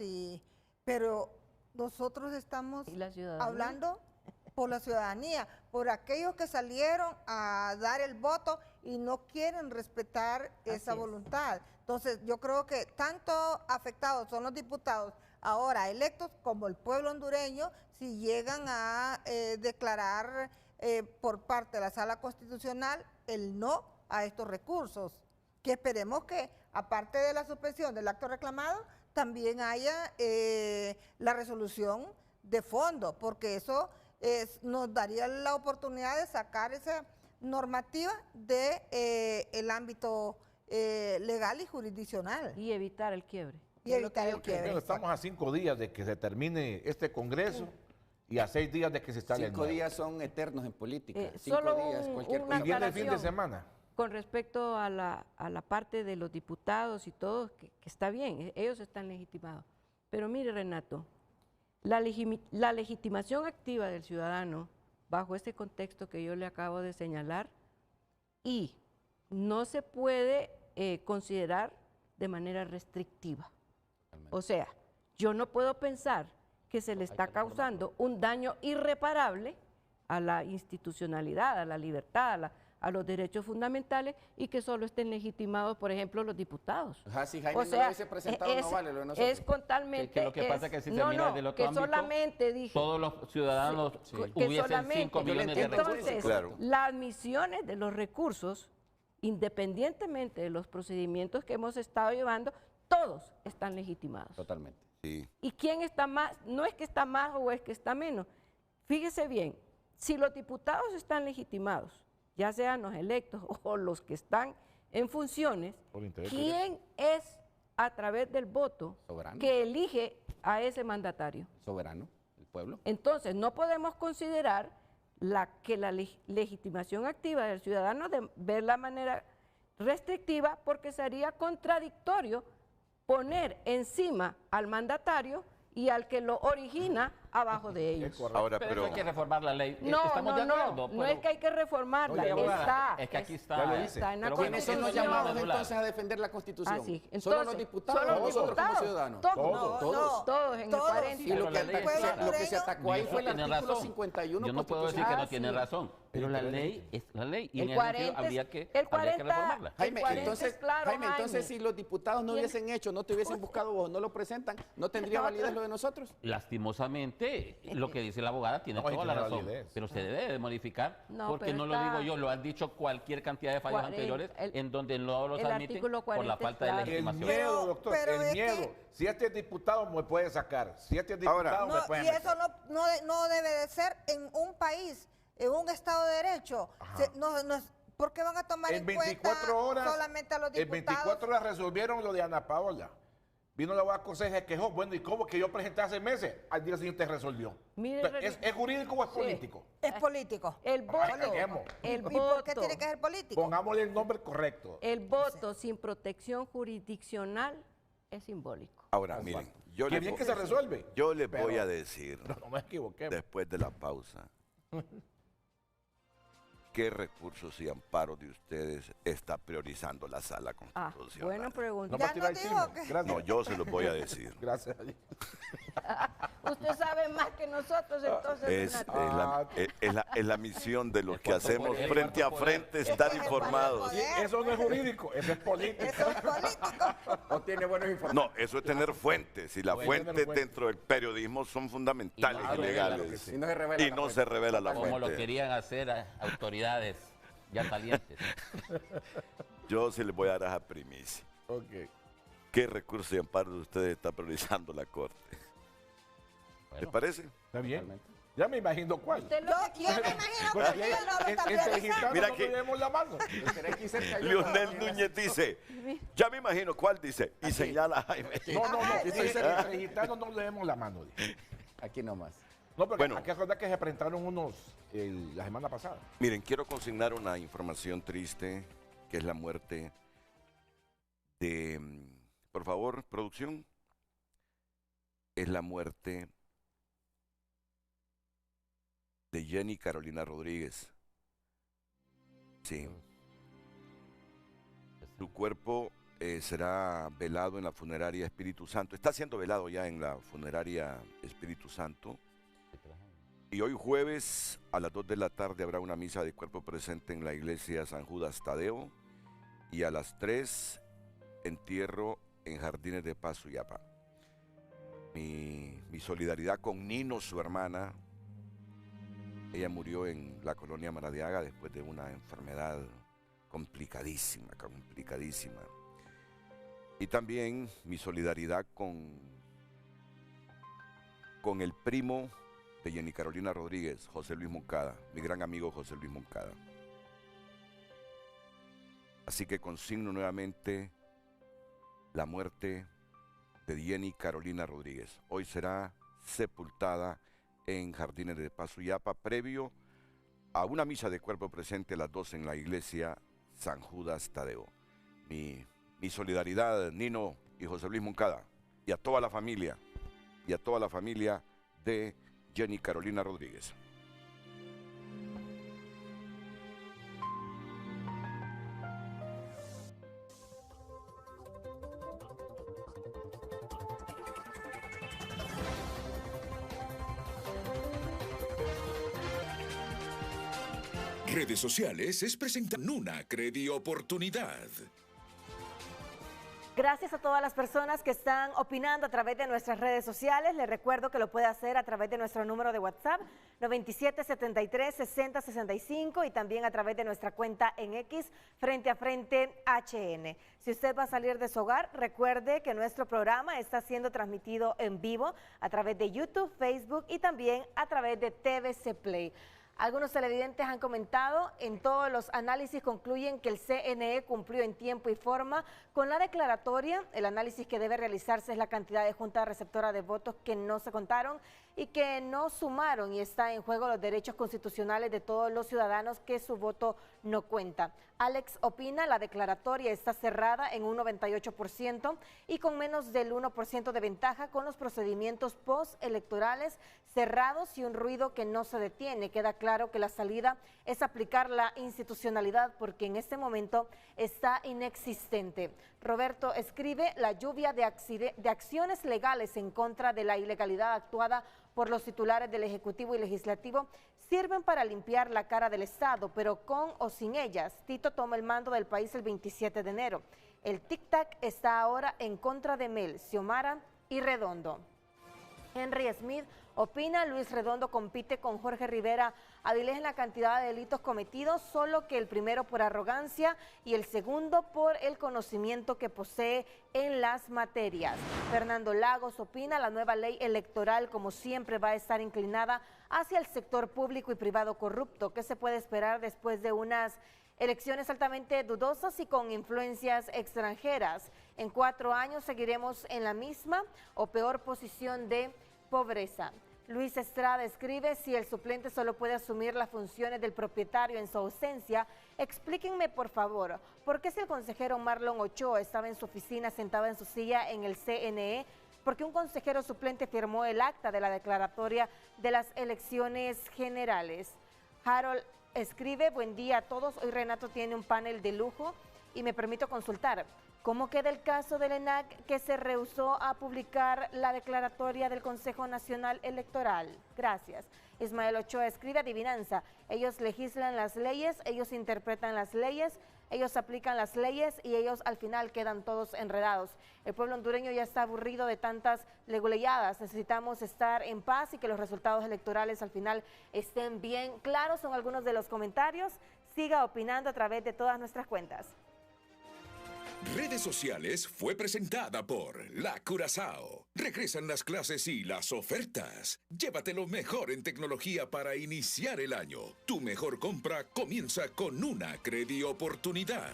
pero nosotros estamos hablando por la ciudadanía, por aquellos que salieron a dar el voto y no quieren respetar esa voluntad. Entonces, yo creo que tanto afectados son los diputados ahora electos como el pueblo hondureño si llegan a declarar por parte de la Sala Constitucional el no a estos recursos, que esperemos que aparte de la suspensión del acto reclamado también haya la resolución de fondo, porque eso nos daría la oportunidad de sacar esa normativa del ámbito legal y jurisdiccional. Y evitar el quiebre. Bueno, estamos a 5 días de que se termine este Congreso y a 6 días de que se instale el 5 nuevo. días son eternos en política. 5 solo días, cualquier una cosa. Y viene el fin de aclaración. semana. Con respecto a la parte de los diputados y todo, que está bien, ellos están legitimados. Pero mire, Renato, la legitimación activa del ciudadano bajo ese contexto que yo le acabo de señalar y no se puede considerar de manera restrictiva. O sea, yo no puedo pensar que se le está causando un daño irreparable a la institucionalidad, a la libertad, a los derechos fundamentales y que solo estén legitimados, por ejemplo, los diputados. Si Jaime no lo hubiese presentado, no vale lo de nosotros. Es totalmente... Que lo que pasa es que si se mira del otro ámbito, solamente dije, todos los ciudadanos hubiesen 5 millones de recursos. Entonces, Claro. las misiones de los recursos, independientemente de los procedimientos que hemos estado llevando, todos están legitimados. Totalmente. Sí. ¿Y quién está más? No es que está más o es que está menos. Fíjese bien, si los diputados están legitimados, ya sean los electos o los que están en funciones, ¿quién es a través del voto Soberano. que elige a ese mandatario? Soberano, el pueblo. Entonces, no podemos considerar que la legitimación activa del ciudadano de ver la manera restrictiva porque sería contradictorio poner encima al mandatario y al que lo origina abajo de ellos. Ahora, Pero pero hay que reformar la ley. No, Estamos de acuerdo. no es que hay que reformarla, Oye, abogada, está. es que aquí está. Ya lo dice. Está en la Pero bueno, ¿Quiénes son los Constitución. llamados entonces a defender la Constitución? Ah, sí. ¿Solo los Entonces, diputados solo o los nosotros como diputados. ciudadanos? Todos, No, todos en el todos. 40. Y lo Pero que, la ley Pueblo lo que se atacó ahí Eso fue el tiene artículo razón. 51 Yo no puedo decir que constitucional. no tiene sí. razón, pero la ley es la ley y El en ese 40 sentido habría que el 40 reformarla. Jaime, 40 entonces, es claro, Jaime, entonces si los diputados no ¿Quién? hubiesen hecho, no te hubiesen buscado vos, no lo presentan, ¿no tendría validez lo de nosotros? Lastimosamente, lo que dice la abogada tiene No, y toda la tiene razón, validez. pero se debe de modificar, No, porque pero no lo está- digo yo, lo han dicho cualquier cantidad de fallos 40, anteriores en donde no los el admiten artículo por 40 la es falta de claro. El legitimación. miedo, doctor, pero el es miedo. que- Si este es diputado me puede sacar, si este es Ahora- diputado me No, puede y eso no debe de ser en un país, en un Estado de Derecho. ¿Por qué van a tomar En en cuenta 24 horas, solamente a los en diputados? 24 horas resolvieron lo de Ana Paola. Vino la abogada Conseja, se quejó. Bueno, ¿y cómo que yo presenté hace meses? Al día siguiente resolvió. Mire, Entonces, ¿es jurídico o es Sí. político? Es político. El voto, dejemos. el ¿Y por qué voto, tiene que ser político? Pongámosle el nombre correcto. el voto sin protección jurisdiccional es simbólico. ahora, miren, yo Qué les bien vo- que se resuelve. yo les Pero- voy a decir, No me equivoqué. después de la pausa, qué recursos y amparos de ustedes está priorizando la sala Ah, constitucional. buena pregunta. No Ya me tira el nos chisme. dijo que- Gracias. No, yo se los voy a decir. Gracias a Dios. Usted sabe más que nosotros, entonces. Es, Renato. es la misión de los El que cuarto hacemos poder, el frente a cuarto poder. frente estar Es que es el informados. cuarto poder. Eso no es jurídico, eso es político. Eso es político. ¿O tiene buenos informes? No, eso es tener fuentes. Y las Puede fuentes tener fuentes. dentro del periodismo son fundamentales Y y no, legales. claro que sí. Y no se revela. Y la no fuente. se revela la Como lo fuente. querían hacer autoridades ya salientes. Yo sí les voy a dar esa primicia. Ok. ¿Qué recursos y amparos de ustedes está priorizando la Corte? ¿Les Bueno, parece? ¿Está bien? Ya me imagino cuál. Usted lo que Yo me imagino Porque que usted no lo está entre priorizando. gitanos Mira no que- nos demos la mano. Estaré aquí cerca yo. Lionel Núñez dice, ya me imagino cuál dice, y señala a Jaime. No, Estoy entre gitanos no nos demos la mano. dice. Aquí nomás. No, pero Bueno. hay que recordar que se presentaron unos la semana pasada. Miren, quiero consignar una información triste, que es la muerte de, por favor, producción, es la muerte de Jenny Carolina Rodríguez. Sí. Su cuerpo será velado en la funeraria Espíritu Santo. Está siendo velado ya en la funeraria Espíritu Santo. Y hoy jueves a las 2 de la tarde habrá una misa de cuerpo presente en la iglesia San Judas Tadeo. Y a las 3, entierro en Jardines de Paz, Suyapa. Mi solidaridad con Nino, su hermana. Ella murió en la colonia Maradiaga después de una enfermedad complicadísima. Y también mi solidaridad con el primo de Jenny Carolina Rodríguez, José Luis Moncada, mi gran amigo José Luis Moncada. Así que consigno nuevamente la muerte de Jenny Carolina Rodríguez. Hoy será sepultada en Jardines de Paz, Suyapa, previo a una misa de cuerpo presente a las 2 en la iglesia San Judas Tadeo. Mi solidaridad, Nino y José Luis Moncada, y a toda la familia de Jenny Carolina Rodríguez. Redes sociales es presentar una Credioportunidad. Gracias a todas las personas que están opinando a través de nuestras redes sociales. Les recuerdo que lo puede hacer a través de nuestro número de WhatsApp 9773-6065 y también a través de nuestra cuenta en X Frente a Frente HN. Si usted va a salir de su hogar, recuerde que nuestro programa está siendo transmitido en vivo a través de YouTube, Facebook y también a través de TVC Play. Algunos televidentes han comentado, en todos los análisis concluyen que el CNE cumplió en tiempo y forma con la declaratoria. El análisis que debe realizarse es la cantidad de junta receptora de votos que no se contaron y que no sumaron, y está en juego los derechos constitucionales de todos los ciudadanos que su voto no cuenta. Alex opina, la declaratoria está cerrada en un 98% y con menos del 1% de ventaja, con los procedimientos postelectorales cerrados y un ruido que no se detiene. Queda claro que la salida es aplicar la institucionalidad porque en este momento está inexistente. Roberto escribe, la lluvia de acciones legales en contra de la ilegalidad actuada por los titulares del Ejecutivo y Legislativo sirven para limpiar la cara del Estado, pero con o sin ellas. Tito toma el mando del país el 27 de enero. El tic-tac está ahora en contra de Mel, Xiomara y Redondo. Henry Smith opina, Luis Redondo compite con Jorge Rivera Avilés en la cantidad de delitos cometidos, solo que el primero por arrogancia y el segundo por el conocimiento que posee en las materias. Fernando Lagos opina, la nueva ley electoral como siempre va a estar inclinada hacia el sector público y privado corrupto. ¿Qué se puede esperar después de unas elecciones altamente dudosas y con influencias extranjeras? En 4 años seguiremos en la misma o peor posición de pobreza. Luis Estrada escribe, si el suplente solo puede asumir las funciones del propietario en su ausencia, explíquenme por favor, ¿por qué si el consejero Marlon Ochoa estaba en su oficina sentado en su silla en el CNE, por qué un consejero suplente firmó el acta de la declaratoria de las elecciones generales? Harold escribe, buen día a todos, hoy Renato tiene un panel de lujo y me permito consultar. ¿Cómo queda el caso del ENAC que se rehusó a publicar la declaratoria del Consejo Nacional Electoral? Gracias. Ismael Ochoa escribe, adivinanza, ellos legislan las leyes, ellos interpretan las leyes, ellos aplican las leyes y ellos al final quedan todos enredados. El pueblo hondureño ya está aburrido de tantas leguleyadas, necesitamos estar en paz y que los resultados electorales al final estén bien claros. Son algunos de los comentarios. Siga opinando a través de todas nuestras cuentas. Redes sociales fue presentada por La Curazao. Regresan las clases y las ofertas. Llévate lo mejor en tecnología para iniciar el año. Tu mejor compra comienza con una Credioportunidad.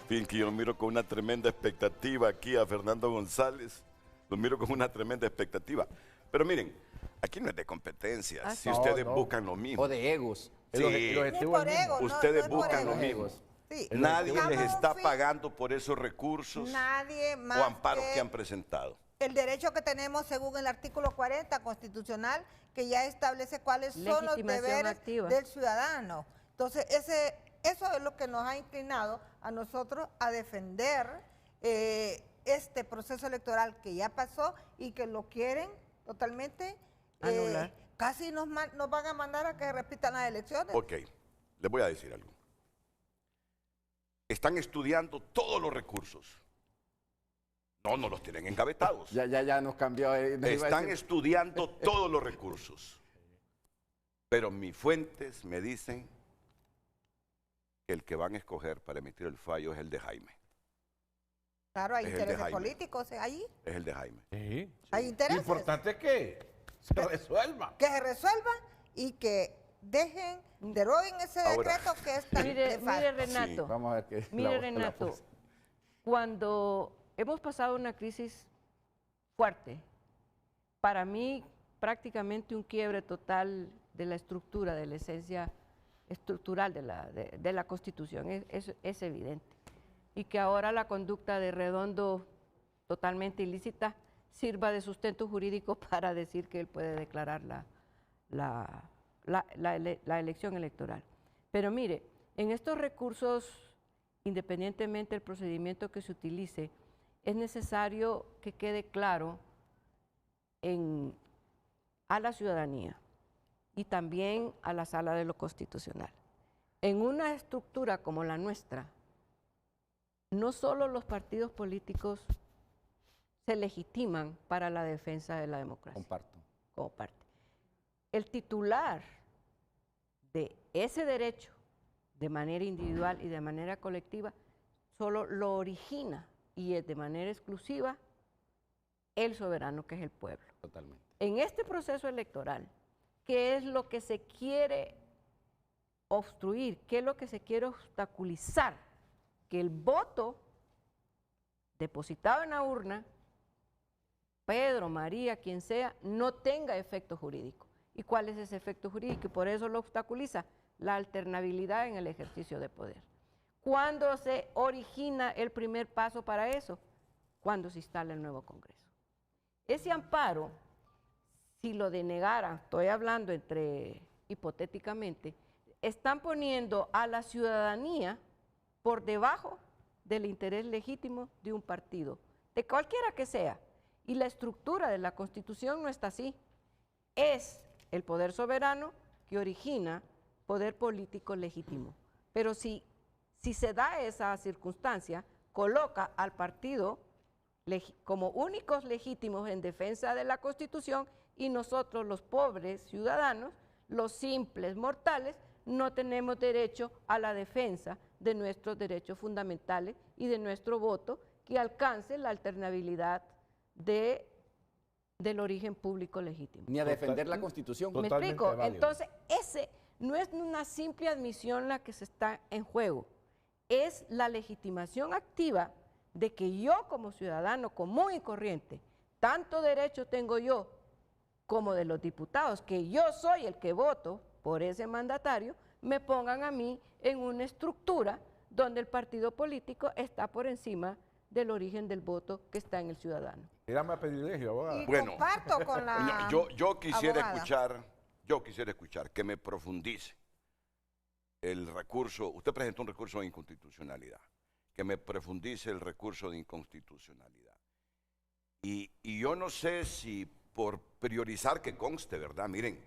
Bien, que yo lo miro con una tremenda expectativa aquí a Fernando González. Lo miro con una tremenda expectativa. Pero miren, aquí no es de competencias. Si ustedes buscan lo mismo. O de egos. Sí. Ustedes buscan lo mismo. Sí. Nadie les está pagando por esos recursos Nadie más o amparos que han presentado. El derecho que tenemos según el artículo 40 constitucional, que ya establece cuáles son los deberes del ciudadano. Entonces, eso es lo que nos ha inclinado a nosotros a defender este proceso electoral que ya pasó y que lo quieren totalmente anular. Casi nos van a mandar a que repitan las elecciones. Ok, les voy a decir algo. Están estudiando todos los recursos. No los tienen engavetados. Ya nos cambió. Están estudiando todos los recursos. Pero mis fuentes me dicen que el que van a escoger para emitir el fallo es el de Jaime. Claro, hay intereses políticos ahí. Es el de Jaime. Sí. Hay intereses. Lo importante es que se resuelva. Que se resuelva y que deroguen ese decreto que es tan nefasto. Mire, Renato. Sí, vamos a ver qué. Mire, Renato, cuando hemos pasado una crisis fuerte, para mí prácticamente un quiebre total de la estructura, de la esencia estructural de la Constitución, es evidente. Y que ahora la conducta de Redondo, totalmente ilícita, sirva de sustento jurídico para decir que él puede declarar la elección electoral. Pero mire, en estos recursos, independientemente del procedimiento que se utilice, es necesario que quede claro a la ciudadanía y también a la Sala de lo Constitucional. En una estructura como la nuestra, no solo los partidos políticos se legitiman para la defensa de la democracia. Comparto. Como parte. El titular de ese derecho, de manera individual y de manera colectiva, solo lo origina y es de manera exclusiva el soberano, que es el pueblo. Totalmente. En este proceso electoral, ¿qué es lo que se quiere obstruir? ¿Qué es lo que se quiere obstaculizar? Que el voto depositado en la urna, Pedro, María, quien sea, no tenga efecto jurídico. ¿Y cuál es ese efecto jurídico? Y por eso lo obstaculiza la alternabilidad en el ejercicio de poder. ¿Cuándo se origina el primer paso para eso? Cuando se instala el nuevo Congreso. Ese amparo, si lo denegaran, estoy hablando hipotéticamente, están poniendo a la ciudadanía por debajo del interés legítimo de un partido, de cualquiera que sea. Y la estructura de la Constitución no está así. Es el poder soberano que origina poder político legítimo. Pero si se da esa circunstancia, coloca al partido como únicos legítimos en defensa de la Constitución y nosotros, los pobres ciudadanos, los simples mortales, no tenemos derecho a la defensa de nuestros derechos fundamentales y de nuestro voto que alcance la alternabilidad del origen público legítimo. Ni a defender la Constitución. ¿Me explico? Entonces, ese no es una simple admisión la que se está en juego, es la legitimación activa de que yo como ciudadano común y corriente, tanto derecho tengo yo como de los diputados, que yo soy el que voto por ese mandatario, me pongan a mí en una estructura donde el partido político está por encima del origen del voto que está en el ciudadano. Era más privilegio, abogada. Y comparto con la yo quisiera abogada. escuchar que me profundice el recurso. Usted presentó un recurso de inconstitucionalidad, que me profundice el recurso de inconstitucionalidad. Y yo no sé si por priorizar que conste, ¿verdad? Miren,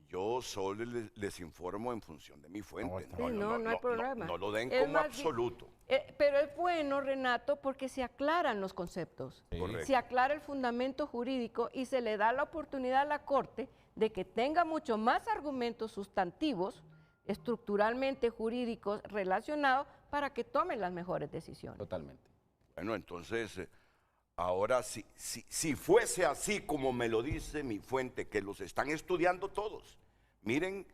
yo solo les informo en función de mi fuente. No hay problema. No lo den Es como más absoluto. Pero es bueno, Renato, porque se aclaran los conceptos. Correcto. Se aclara el fundamento jurídico y se le da la oportunidad a la Corte de que tenga mucho más argumentos sustantivos, estructuralmente jurídicos relacionados, para que tomen las mejores decisiones. Totalmente. Bueno, entonces, ahora si fuese así como me lo dice mi fuente, que los están estudiando todos, miren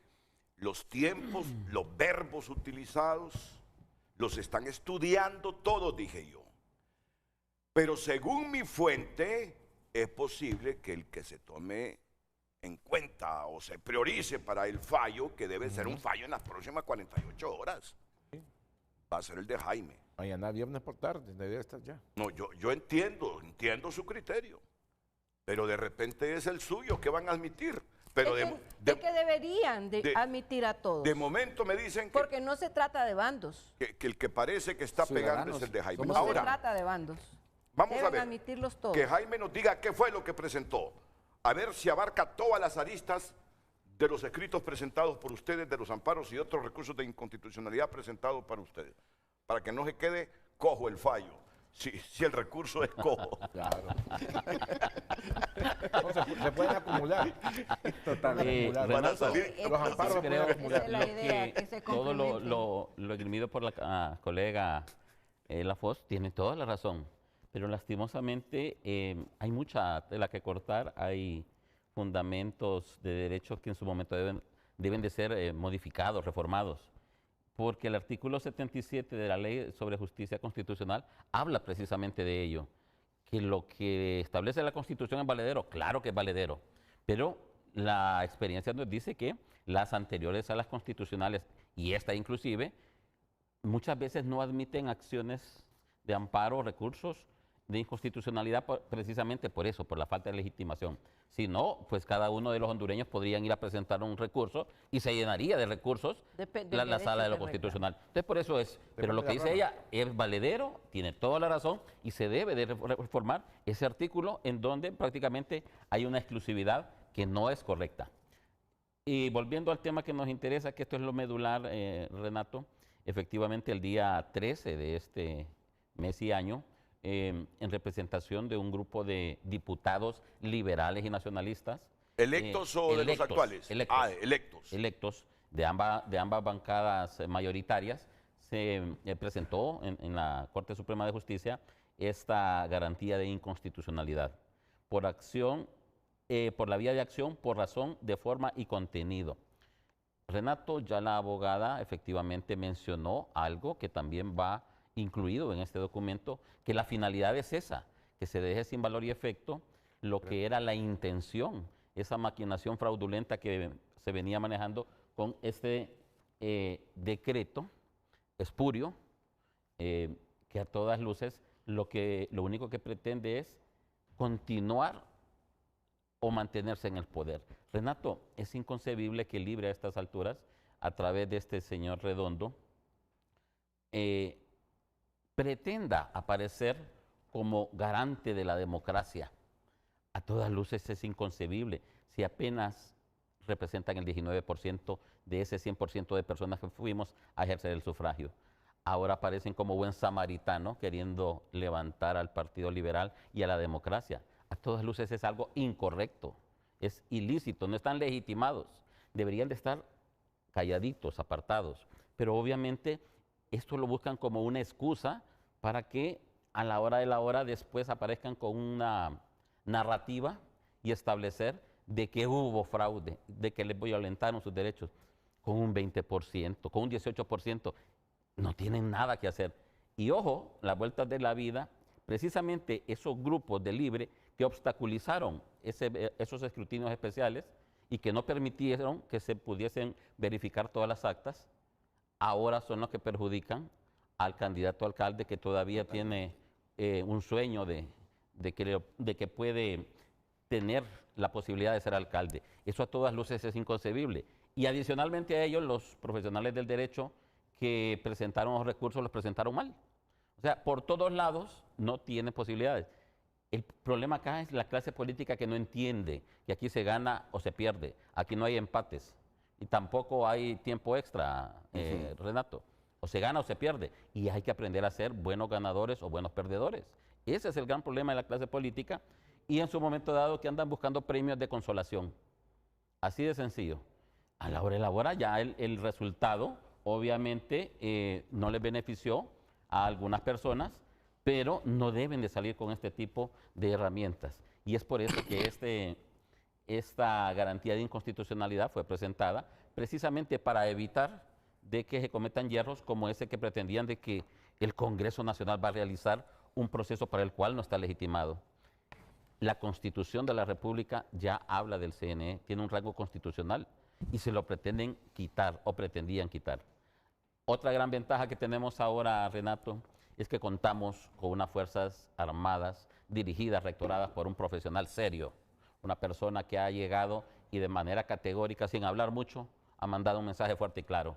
los tiempos, los verbos utilizados, los están estudiando todos, dije yo. Pero según mi fuente, es posible que el que se tome en cuenta o se priorice para el fallo, que debe ser un fallo en las próximas 48 horas, va a ser el de Jaime. Mañana viernes por tarde, debería estar ya. No, yo entiendo su criterio, pero de repente es el suyo que van a admitir. Pero es que deberían admitir a todos. De momento me dicen que, porque no se trata de bandos. que el que parece que está pegando es el de Jaime. No se trata de bandos. Vamos Deben a ver, admitirlos todos. que Jaime nos diga qué fue lo que presentó. A ver si abarca todas las aristas de los escritos presentados por ustedes, de los amparos y otros recursos de inconstitucionalidad presentados para ustedes. Para que no se quede cojo el fallo, si el recurso es cojo. Claro. Se pueden acumular. Totalmente. Van a salir. Los amparos Creo pueden acumular. la idea, que se todo complemente. lo esgrimido por la colega Lafosse tiene toda la razón, pero lastimosamente hay mucha tela que cortar, hay fundamentos de derechos que en su momento deben de ser modificados, reformados, porque el artículo 77 de la Ley sobre Justicia Constitucional habla precisamente de ello, que lo que establece la Constitución es valedero, claro que es valedero, pero la experiencia nos dice que las anteriores a las constitucionales, y esta inclusive, muchas veces no admiten acciones de amparo o recursos de inconstitucionalidad precisamente por eso, por la falta de legitimación. Si no, pues cada uno de los hondureños podrían ir a presentar un recurso y se llenaría de recursos la sala de lo constitucional. Entonces, por eso es. Pero lo que dice ella es valedero, tiene toda la razón y se debe de reformar ese artículo en donde prácticamente hay una exclusividad que no es correcta. Y volviendo al tema que nos interesa, que esto es lo medular, Renato, efectivamente el día 13 de este mes y año, en representación de un grupo de diputados liberales y nacionalistas. ¿Electos o de los actuales? Electos. Electos. Electos de ambas bancadas mayoritarias. Se presentó en la Corte Suprema de Justicia esta garantía de inconstitucionalidad por acción, por la vía de acción, por razón, de forma y contenido. Renato, ya la abogada efectivamente mencionó algo que también va incluido en este documento, que la finalidad es esa, que se deje sin valor y efecto lo que era la intención, esa maquinación fraudulenta que se venía manejando con este decreto espurio, que a todas luces lo único que pretende es continuar o mantenerse en el poder. Renato, es inconcebible que Libre a estas alturas, a través de este señor Redondo, pretenda aparecer como garante de la democracia. A todas luces es inconcebible. Si apenas representan el 19% de ese 100% de personas que fuimos a ejercer el sufragio. Ahora aparecen como buen samaritano queriendo levantar al Partido Liberal y a la democracia. A todas luces es algo incorrecto, es ilícito, no están legitimados. Deberían de estar calladitos, apartados. Pero obviamente esto lo buscan como una excusa para que a la hora de la hora después aparezcan con una narrativa y establecer de que hubo fraude, de que les violentaron sus derechos con un 20%, con un 18%. No tienen nada que hacer. Y ojo, las vueltas de la vida, precisamente esos grupos de Libre que obstaculizaron esos escrutinios especiales y que no permitieron que se pudiesen verificar todas las actas, ahora son los que perjudican al candidato alcalde que todavía tiene un sueño de que puede tener la posibilidad de ser alcalde. Eso a todas luces es inconcebible. Y adicionalmente a ellos, los profesionales del derecho que presentaron los recursos los presentaron mal. O sea, por todos lados no tiene posibilidades. El problema acá es la clase política que no entiende que aquí se gana o se pierde. Aquí no hay empates y tampoco hay tiempo extra, Renato. O se gana o se pierde. Y hay que aprender a ser buenos ganadores o buenos perdedores. Ese es el gran problema de la clase política y en su momento dado que andan buscando premios de consolación. Así de sencillo. A la hora de la hora ya el resultado obviamente no les benefició a algunas personas, pero no deben de salir con este tipo de herramientas. Y es por eso que esta garantía de inconstitucionalidad fue presentada precisamente para evitar de que se cometan hierros como ese que pretendían de que el Congreso Nacional va a realizar un proceso para el cual no está legitimado. La Constitución de la República ya habla del CNE, tiene un rango constitucional y se lo pretenden quitar o pretendían quitar. Otra gran ventaja que tenemos ahora, Renato, es que contamos con unas fuerzas armadas dirigidas, rectoradas por un profesional serio, una persona que ha llegado y de manera categórica, sin hablar mucho, ha mandado un mensaje fuerte y claro,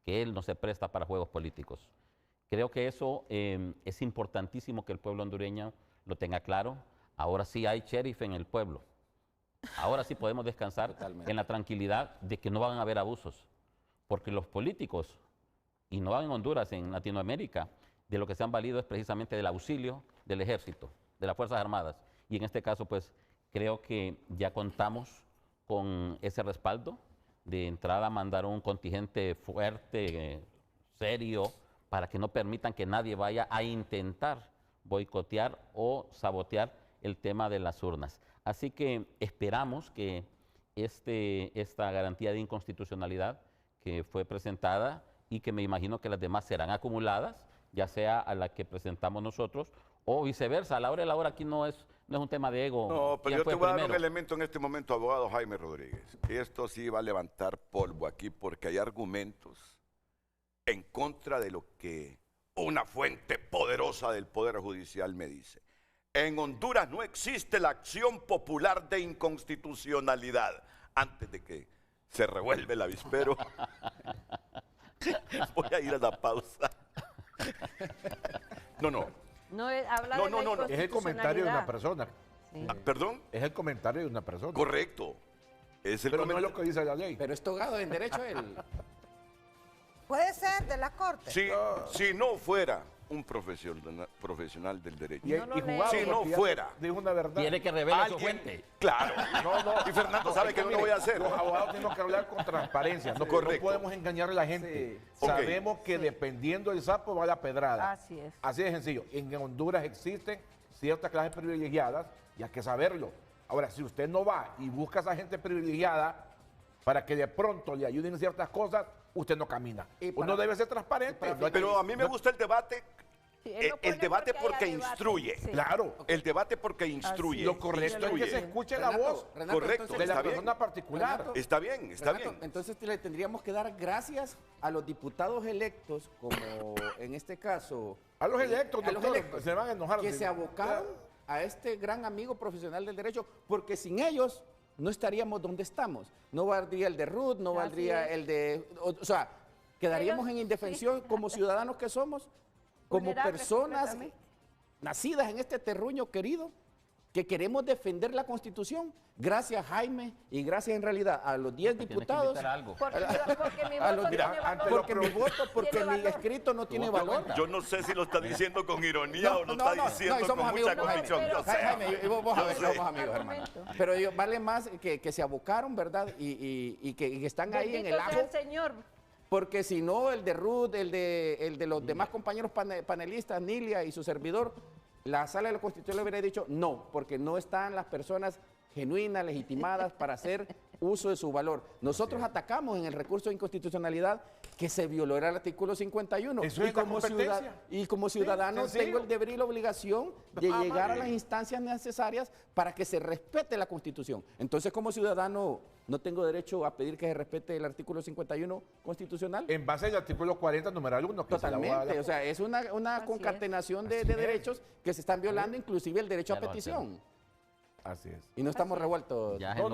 que él no se presta para juegos políticos. Creo que eso es importantísimo que el pueblo hondureño lo tenga claro. Ahora sí hay sheriff en el pueblo. Ahora sí podemos descansar en la tranquilidad de que no van a haber abusos, porque los políticos, y no en Honduras, en Latinoamérica, de lo que se han valido es precisamente del auxilio del ejército, de las Fuerzas Armadas. Y en este caso, pues, creo que ya contamos con ese respaldo. De entrada mandaron un contingente fuerte, serio, para que no permitan que nadie vaya a intentar boicotear o sabotear el tema de las urnas. Así que esperamos que esta garantía de inconstitucionalidad que fue presentada y que me imagino que las demás serán acumuladas, ya sea a la que presentamos nosotros o viceversa. A la hora de la hora aquí no es un tema de ego. No, pero yo te voy a dar un elemento en este momento, abogado Jaime Rodríguez. Esto sí va a levantar polvo aquí porque hay argumentos en contra de lo que una fuente poderosa del Poder Judicial me dice. En Honduras no existe la acción popular de inconstitucionalidad. Antes de que se revuelve el avispero, voy a ir a la pausa. No. No, habla No, de no, la no, no. Es el comentario de una inconstitucionalidad. persona. Sí. ¿Perdón? Es el comentario de una persona. Correcto. Es el Pero no es comentario. lo que dice la ley. Pero es togado en derecho él. Puede ser de la Corte. Si no fuera un profesional del derecho. Y jugado, si no porque ya fuera. dijo una verdad. Quiere que revele su Alguien- fuente. Claro. No. Y Fernando sabe es que no lo mire, voy a hacer. Los abogados tenemos que hablar con transparencia. No, Correcto. no podemos engañar a la gente. Sí. Sabemos que dependiendo del sapo va la pedrada. Así es. Así de sencillo. En Honduras existen ciertas clases privilegiadas y hay que saberlo. Ahora, si usted no va y busca a esa gente privilegiada para que de pronto le ayuden en ciertas cosas, usted no camina. Uno debe ser transparente. Pero a mí me gusta el debate. Sí, él lo El pone debate porque haya debate. instruye. Sí. Claro. El debate porque instruye. Lo correcto es que se escuche la voz Correcto, de la está bien. persona particular. Renato, Está bien, está Renato, bien. Entonces le tendríamos que dar gracias a los diputados electos, como en este caso. A los electos, a los doctor, electos, se van a enojar. que se abocaron a este gran amigo profesional del derecho, porque sin ellos no estaríamos donde estamos. No valdría el de Ruth, no Así valdría es. el de... O sea, quedaríamos Ellos, en indefensión como ciudadanos que somos, como Vulnerables personas completamente. nacidas en este terruño querido, que queremos defender la Constitución. Gracias, Jaime, y gracias en realidad a los 10 Tienes que diputados. invitar a algo. Porque mi a los- voto tiene valor. porque mi voto, porque Tiene mi valor. escrito no tiene valor. Yo no sé si lo está diciendo con ironía o lo está diciendo y somos con amigos mucha con Jaime. convicción. Yo sé. Jaime, y vos a ver, sé. somos amigos, hermano. Pero vale más que se abocaron, ¿verdad? Y que están ahí en el Bendito sea ajo. el Señor. Porque si no, el de Ruth, el de los demás compañeros panelistas, Nilia y su servidor, la sala de la Constitución le hubiera dicho no, porque no están las personas genuinas, legitimadas para hacer uso de su valor. Nosotros atacamos en el recurso de inconstitucionalidad que se violó el artículo 51. Eso es la competencia. Y como ciudadano sencillo. tengo el deber y la obligación de llegar a las instancias necesarias para que se respete la Constitución. Entonces, como ciudadano, ¿no tengo derecho a pedir que se respete el artículo 51 constitucional? En base al artículo 40, numeral 1. Totalmente, o sea, es una concatenación de derechos que se están violando, inclusive el derecho a petición. Así es. Y no estamos revueltos. Ya No.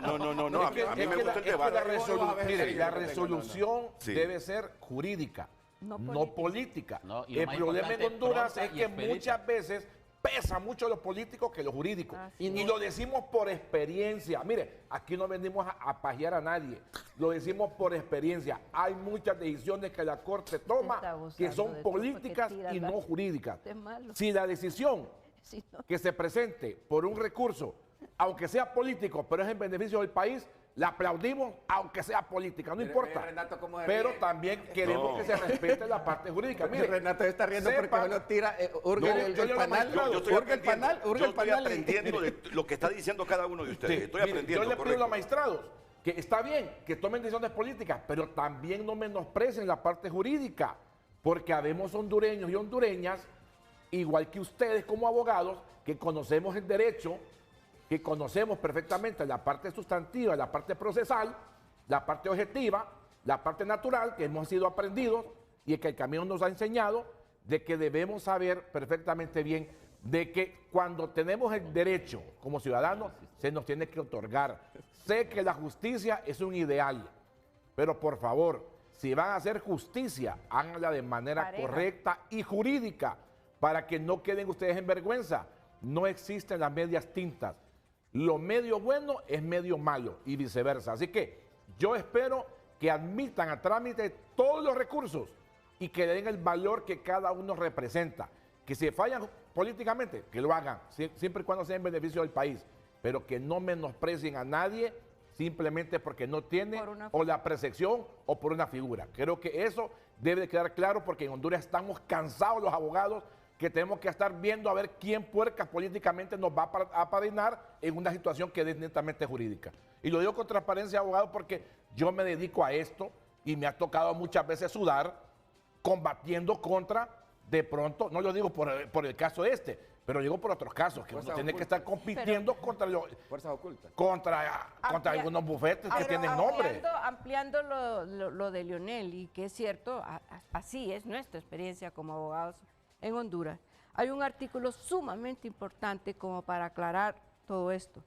No. A mí me gusta el debate. Mire, la resolución Sí. debe ser jurídica, No no política. No, y lo El más problema en importante, Honduras pronta es y que expedita. muchas veces pesa mucho los políticos que los jurídicos. Así Y lo decimos por experiencia. Mire, aquí no venimos a pajear a nadie. Lo decimos por experiencia. Hay muchas decisiones que la Corte toma está abusando que son de todo porque políticas tira y la- no jurídicas. Usted es malo. Si la decisión Sí, no. que se presente por un recurso, aunque sea político, pero es en beneficio del país, la aplaudimos, aunque sea política, no importa. Renato, ¿cómo se Pero ríe? también queremos No. que se respete la parte jurídica. Mire, Renato está riendo porque sepa- solo tira, urge No, el yo le he panal, demostrado. Yo estoy urge el aprendiendo, panal, urge yo el estoy panal. aprendiendo de lo que está diciendo cada uno de ustedes. Sí, Estoy mire, aprendiendo, yo le pido a correcto. los magistrados que está bien que tomen decisiones políticas, pero también no menosprecien la parte jurídica, porque habemos hondureños y hondureñas, igual que ustedes como abogados, que conocemos el derecho, que conocemos perfectamente la parte sustantiva, la parte procesal, la parte objetiva, la parte natural, que hemos sido aprendidos y que el camino nos ha enseñado de que debemos saber perfectamente bien de que cuando tenemos el derecho como ciudadanos, se nos tiene que otorgar. Sé que la justicia es un ideal, pero por favor, si van a hacer justicia, háganla de manera Pareja. correcta y jurídica, para que no queden ustedes en vergüenza. No existen las medias tintas. Lo medio bueno es medio malo y viceversa. Así que yo espero que admitan a trámite todos los recursos y que le den el valor que cada uno representa. Que si fallan políticamente, que lo hagan, siempre y cuando sea en beneficio del país, pero que no menosprecien a nadie simplemente porque no tiene Por una o la percepción o por una figura. Creo que eso debe de quedar claro porque en Honduras estamos cansados los abogados que tenemos que estar viendo a ver quién puerca políticamente nos va a apadrinar en una situación que es netamente jurídica. Y lo digo con transparencia, abogado, porque yo me dedico a esto y me ha tocado muchas veces sudar combatiendo contra, de pronto, no lo digo por el caso este, pero lo digo por otros casos, que uno Fuerzas tiene que ocultas. estar compitiendo contra Fuerzas ocultas. contra algunos bufetes que Pero tienen nombre. ampliando lo de Leonel, y que es cierto, así es nuestra experiencia como abogados en Honduras. Hay un artículo sumamente importante como para aclarar todo esto,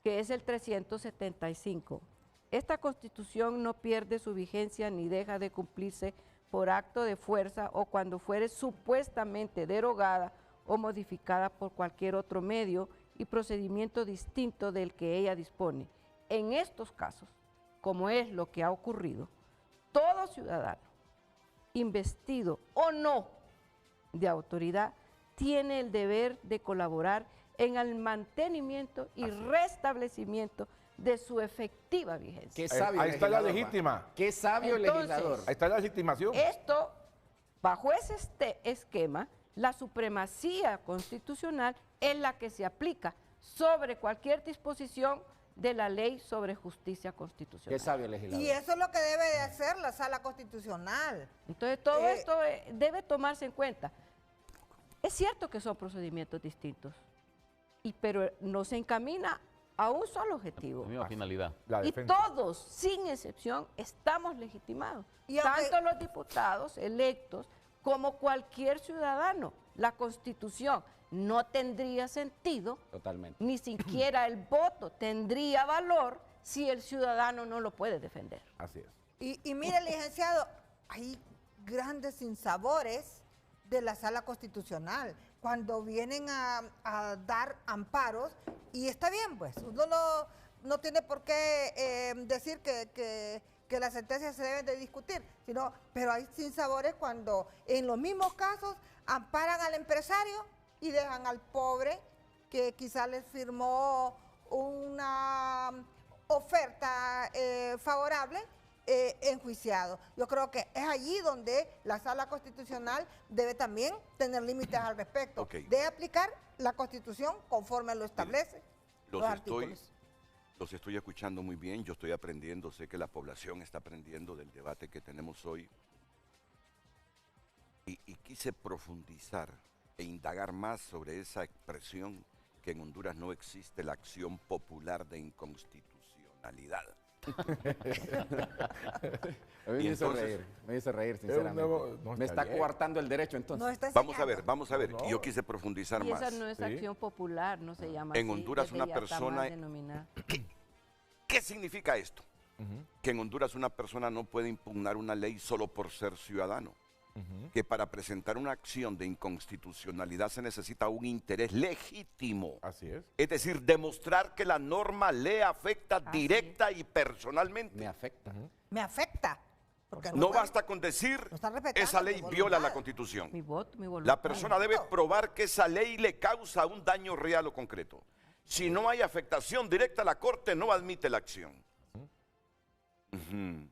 que es el 375. Esta Constitución no pierde su vigencia ni deja de cumplirse por acto de fuerza o cuando fuere supuestamente derogada o modificada por cualquier otro medio y procedimiento distinto del que ella dispone. En estos casos, como es lo que ha ocurrido, todo ciudadano, investido o no de autoridad, tiene el deber de colaborar en el mantenimiento y restablecimiento de su efectiva vigencia. Qué sabio Ahí está la legislador, legítima. va. Qué sabio el Entonces, legislador. Ahí está la legitimación. Esto, bajo ese esquema, la supremacía constitucional es la que se aplica sobre cualquier disposición de la ley sobre justicia constitucional. Qué sabio el legislador. Y eso es lo que debe de hacer la Sala Constitucional. Entonces, todo esto debe tomarse en cuenta. Es cierto que son procedimientos distintos, pero no se encamina a un solo objetivo. La misma finalidad. La Y defensa. todos, sin excepción, estamos legitimados. Y aunque- Tanto los diputados electos como cualquier ciudadano. La Constitución no tendría sentido, Totalmente. ni siquiera el voto tendría valor si el ciudadano no lo puede defender. Así es. Y mire, licenciado, hay grandes sinsabores de la Sala Constitucional cuando vienen a dar amparos, y está bien, pues, uno no tiene por qué decir que las sentencias se deben de discutir, pero hay sinsabores cuando en los mismos casos amparan al empresario y dejan al pobre que quizá les firmó una oferta favorable enjuiciado. Yo creo que es allí donde la Sala Constitucional debe también tener límites al respecto, Ok. de aplicar la Constitución conforme lo establece los artículos. Los estoy escuchando muy bien, yo estoy aprendiendo, sé que la población está aprendiendo del debate que tenemos hoy. Y quise profundizar e indagar más sobre esa expresión que en Honduras no existe la acción popular de inconstitucionalidad. A mí Y entonces- me hizo reír, sinceramente. no, me está está bien. coartando el derecho, entonces. No está Vamos a enseñando. ver. Y yo quise profundizar Y más. esa no es Sí. acción popular, no se llama En así, Honduras una debería estar persona- más denominada. ¿Qué significa esto? Que en Honduras una persona no puede impugnar una ley solo por ser ciudadano. Que para presentar una acción de inconstitucionalidad se necesita un interés legítimo. Así es. Es decir, demostrar que la norma le afecta Así directa y personalmente. Me afecta. Me afecta. Porque No puede- basta con decir no está respetando esa ley mi voluntad. viola la Constitución. Mi voto, mi voluntad. La persona debe probar que esa ley le causa un daño real o concreto. Si no hay afectación directa, la Corte no admite la acción. Ujú.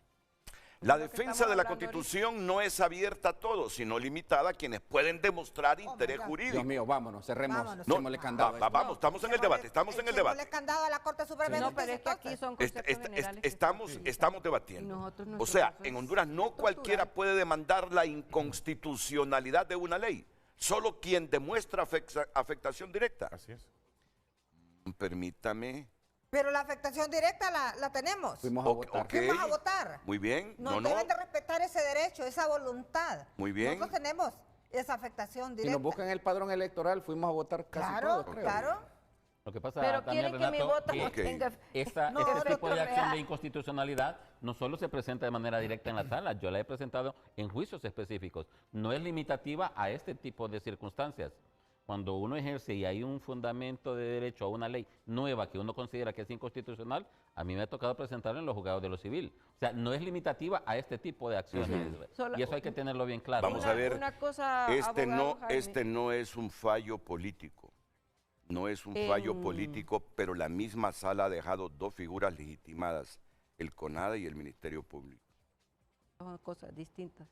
La lo que defensa estamos de la hablando Constitución no es abierta a todos, sino limitada a quienes pueden demostrar interés God. jurídico. Dios mío, vámonos, cerremos, Vámonos. No, echémosle candado a esto. vamos, estamos en el debate, estamos en el Echémosle debate. candado a la Corte Suprema de No, pero es que Justicia, aquí son Est- conceptos est- generales. que estamos, están estamos utilizados. debatiendo. Y nosotros, O nuestro sea, caso en es Honduras no cualquiera cultural. puede demandar la inconstitucionalidad de una ley, solo quien demuestra afectación directa. Así es. Permítame. Pero la afectación directa la tenemos. Fuimos a votar. Ok. Fuimos a votar. Muy bien. Nos No. deben de respetar ese derecho, esa voluntad. Muy bien. Nosotros tenemos esa afectación Si directa. nos buscan el padrón electoral, fuimos a votar casi Claro, todos, creo. claro. Lo que pasa Pero también, quieren que mi Renato, voto no Ok. tenga... Este No, tipo de no, acción real. de inconstitucionalidad no solo se presenta de manera directa en la sala, yo la he presentado en juicios específicos. No es limitativa a este tipo de circunstancias. Cuando uno ejerce y hay un fundamento de derecho a una ley nueva que uno considera que es inconstitucional, a mí me ha tocado presentarlo en los juzgados de lo civil. O sea, no es limitativa a este tipo de acciones. Solo- Y eso hay que tenerlo bien claro. Vamos a ver. Una cosa, Este abogado Jaime. no es un fallo político. No es un fallo político, pero la misma sala ha dejado dos figuras legitimadas, el CONADE y el Ministerio Público. Son cosas distintas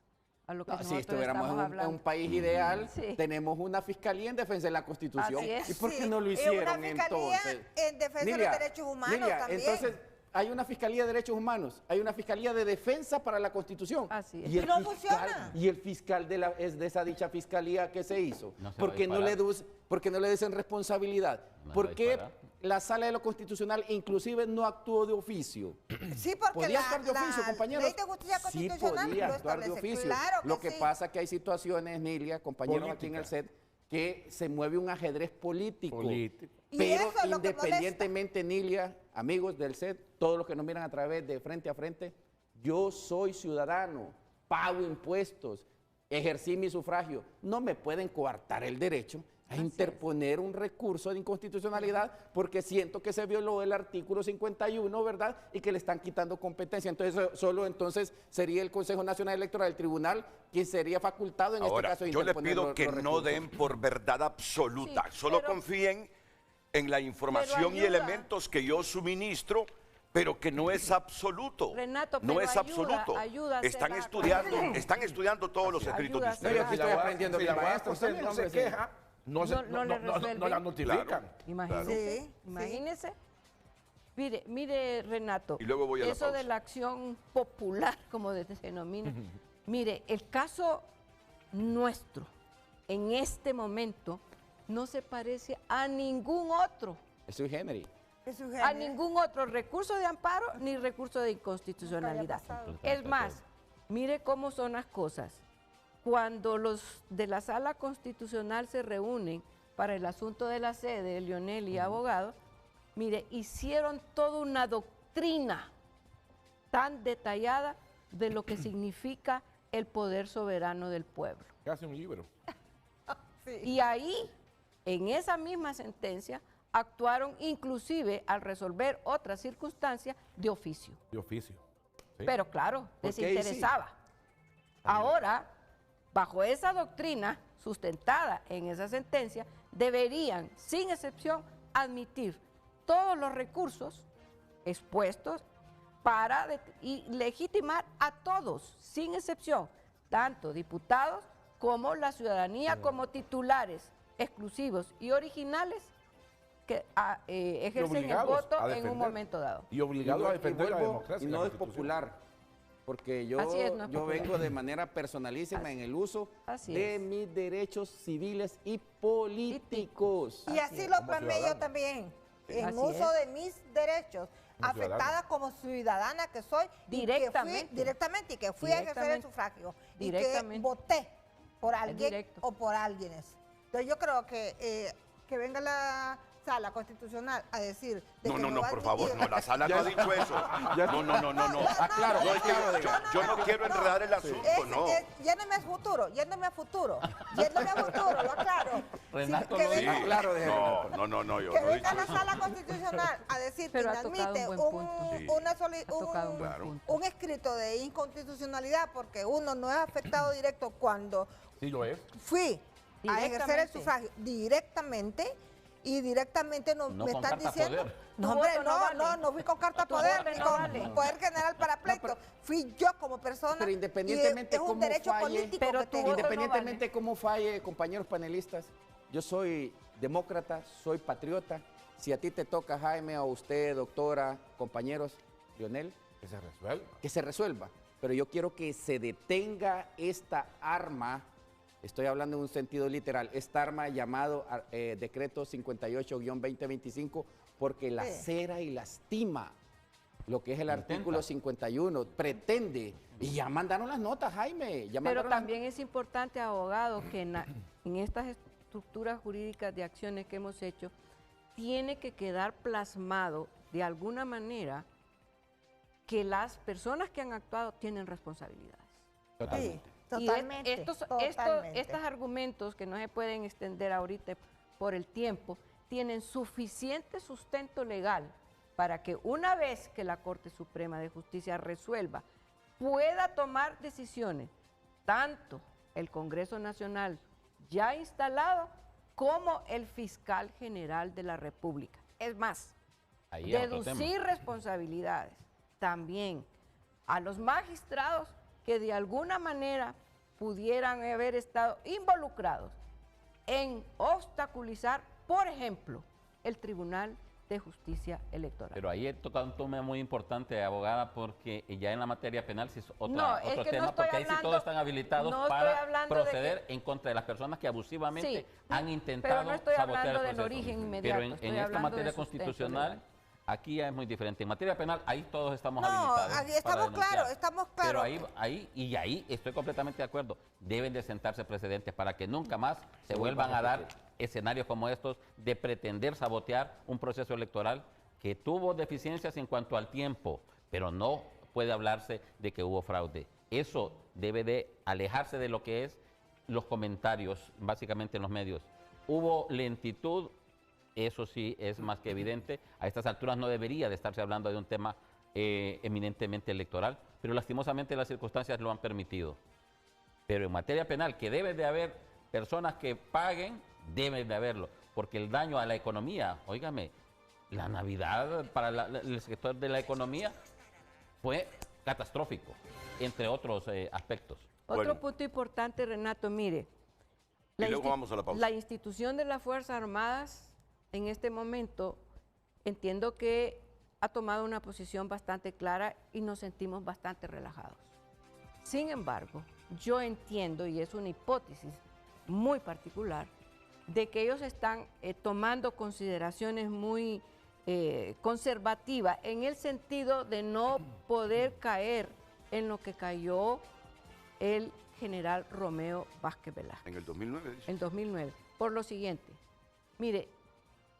a lo que No, si nosotros estuviéramos estamos en un hablando. país ideal, Sí. tenemos una fiscalía en defensa de la Constitución. Así es. ¿Y por qué Sí, no lo y hicieron una fiscalía entonces? en defensa de los derechos humanos también. Entonces, hay una fiscalía de derechos humanos, hay una fiscalía de defensa para la Constitución. Así es. Y el Y no fiscal, funciona. y el fiscal es de esa dicha fiscalía que se hizo. No se ¿Por va a qué no disparar. por qué no le dicen responsabilidad? No se va ¿Por a qué disparar. la Sala de lo Constitucional inclusive no actuó de oficio? Sí, porque Podía la, actuar de oficio, la compañeros. ley de justicia Sí constitucional podía lo actuar de establece. oficio. Claro que Lo que sí. pasa es que hay situaciones, Nilia, compañeros aquí en el Política. set, que se mueve un ajedrez político. Y Pero eso es lo que independientemente, Nilia, amigos del CED, todos los que nos miran a través de Frente a Frente, yo soy ciudadano, pago impuestos, ejercí mi sufragio. No me pueden coartar el derecho a interponer un recurso de inconstitucionalidad porque siento que se violó el artículo 51, ¿verdad? Y que le están quitando competencia. Entonces, solo entonces sería el Consejo Nacional Electoral, el tribunal, quien sería facultado en Ahora, este caso de yo les interponer pido los que no recursos. den por verdad absoluta, Sí, solo pero- confíen en la información y ayuda. elementos que yo suministro, pero que no es absoluto. Renato, no pero es absoluto. ayuda a hacer están la estudiando, aclaración. están estudiando todos los escritos de Ayuda a hacer ustedes. Yo aquí estoy aprendiendo si de la maestros usted también, no se hombre, sí. queja, no le resuelven. la notifican. Claro. Imagínese, Sí, imagínese. Mire, Renato, Y luego voy a la eso pausa. de la acción popular, como se denomina, mire, el caso nuestro en este momento no se parece a ningún otro, Es sui generis. Es su a género. ningún otro recurso de amparo ni recurso de inconstitucionalidad. Nunca había pasado. Es más, mire cómo son las cosas. Cuando los de la Sala Constitucional se reúnen para el asunto de la sede, Leonel y abogado, mire, hicieron toda una doctrina tan detallada de lo que significa el poder soberano del pueblo. Casi un libro. Y ahí, en esa misma sentencia, actuaron inclusive al resolver otras circunstancias de oficio. De oficio. ¿sí? Pero claro, les Porque ahí sí. interesaba. Ahora, bajo esa doctrina sustentada en esa sentencia, deberían, sin excepción, admitir todos los recursos expuestos y legitimar a todos, sin excepción, tanto diputados como la ciudadanía, como titulares exclusivos y originales que ejercen el obligados voto a en un defender. momento dado. Y obligado a Y defender la vuelvo, democracia. y y no la es Constitución. popular, porque yo, Así es, no es yo popular. vengo de manera personalísima en el uso Así de es. mis derechos civiles y políticos. Y así lo plasmé yo ciudadano. también, en Así uso es. de mis derechos, Como afectada ciudadana. como ciudadana que soy, Directamente. y que fui a ejercer el Directamente. sufragio, y que Directamente. voté por alguien directo. o por alguienes. Entonces yo creo que venga la Sala Constitucional a decir de No, que no, no, va a por favor, admitir- no, la sala no ha dicho eso. No, no, no, no, no. Aclaro, No, es que aclaro, diga. yo no quiero enredar el asunto, no. Yéndome a futuro, yéndome a futuro, lo aclaro. Renato que lo venga- dijo. Claro, de No, yo que no he venga dicho la eso. Sala Constitucional a decir Pero que ha no tocado admite un buen punto. Sí. un, Ha tocado un buen Claro. punto. un escrito de inconstitucionalidad porque uno no es afectado directo cuando Sí lo es. fui a ejercer el Directamente. sufragio directamente y directamente No me con están carta diciendo poder. no, Tu hombre, voto no vale. no fui con carta Tu poder voto ni no con vale. poder general para pleito, fui yo como persona. Pero independientemente y es un cómo derecho falle- político Pero que tu tengo. voto no Independientemente cómo falle, compañeros panelistas, yo soy demócrata, soy patriota. Si a ti te toca, Jaime, o a usted, doctora, compañeros, Lionel, Que se resuelva. que se resuelva. Pero yo quiero que se detenga esta arma, estoy hablando en un sentido literal, esta arma llamado decreto 58-2025, porque lacera y lastima lo que es el artículo 51, pretende, y ya mandaron las notas, Jaime. Ya Pero mandaron las- también es importante, abogado, que en estas estructuras jurídicas de acciones que hemos hecho, tiene que quedar plasmado de alguna manera que las personas que han actuado tienen responsabilidades. Sí, Y totalmente. estos argumentos que no se pueden extender ahorita por el tiempo, tienen suficiente sustento legal para que una vez que la Corte Suprema de Justicia resuelva, pueda tomar decisiones, tanto el Congreso Nacional ya instalado como el Fiscal General de la República. Es más, Ahí es otro tema. deducir responsabilidades también a los magistrados que de alguna manera pudieran haber estado involucrados en obstaculizar, por ejemplo, el Tribunal de Justicia Electoral. Pero ahí he tocado un tema muy importante, abogada, porque ya en la materia penal sí es No, es otro que no tema, estoy porque ahí sí hablando- todos están habilitados no estoy para hablando de proceder en contra de las personas que abusivamente Sí, han intentado pero no estoy sabotear hablando el del proceso. origen inmediato, Pero estoy en esta hablando de materia sustento constitucional legal. Aquí ya es muy diferente. En materia penal, ahí todos estamos No, habilitados. aquí para estamos denunciar. claros, estamos claros. Pero ahí estoy completamente de acuerdo. Deben de sentarse precedentes para que nunca más se vuelvan a dar escenarios como estos de pretender sabotear un proceso electoral que tuvo deficiencias en cuanto al tiempo, pero no puede hablarse de que hubo fraude. Eso debe de alejarse de lo que es los comentarios, básicamente en los medios. Hubo lentitud, eso sí es más que evidente. A estas alturas no debería de estarse hablando de un tema eminentemente electoral, pero lastimosamente las circunstancias lo han permitido. Pero en materia penal, que debe de haber personas que paguen, debe de haberlo, porque el daño a la economía, óigame, la Navidad para el sector de la economía fue catastrófico, entre otros aspectos. Otro punto importante, Renato, mire. Y luego vamos a la pausa. La institución de las Fuerzas Armadas en este momento entiendo que ha tomado una posición bastante clara y nos sentimos bastante relajados. Sin embargo, yo entiendo, y es una hipótesis muy particular, de que ellos están tomando consideraciones muy conservativas en el sentido de no poder caer en lo que cayó el general Romeo Vázquez Velázquez. En el 2009. En 2009. Por lo siguiente, mire,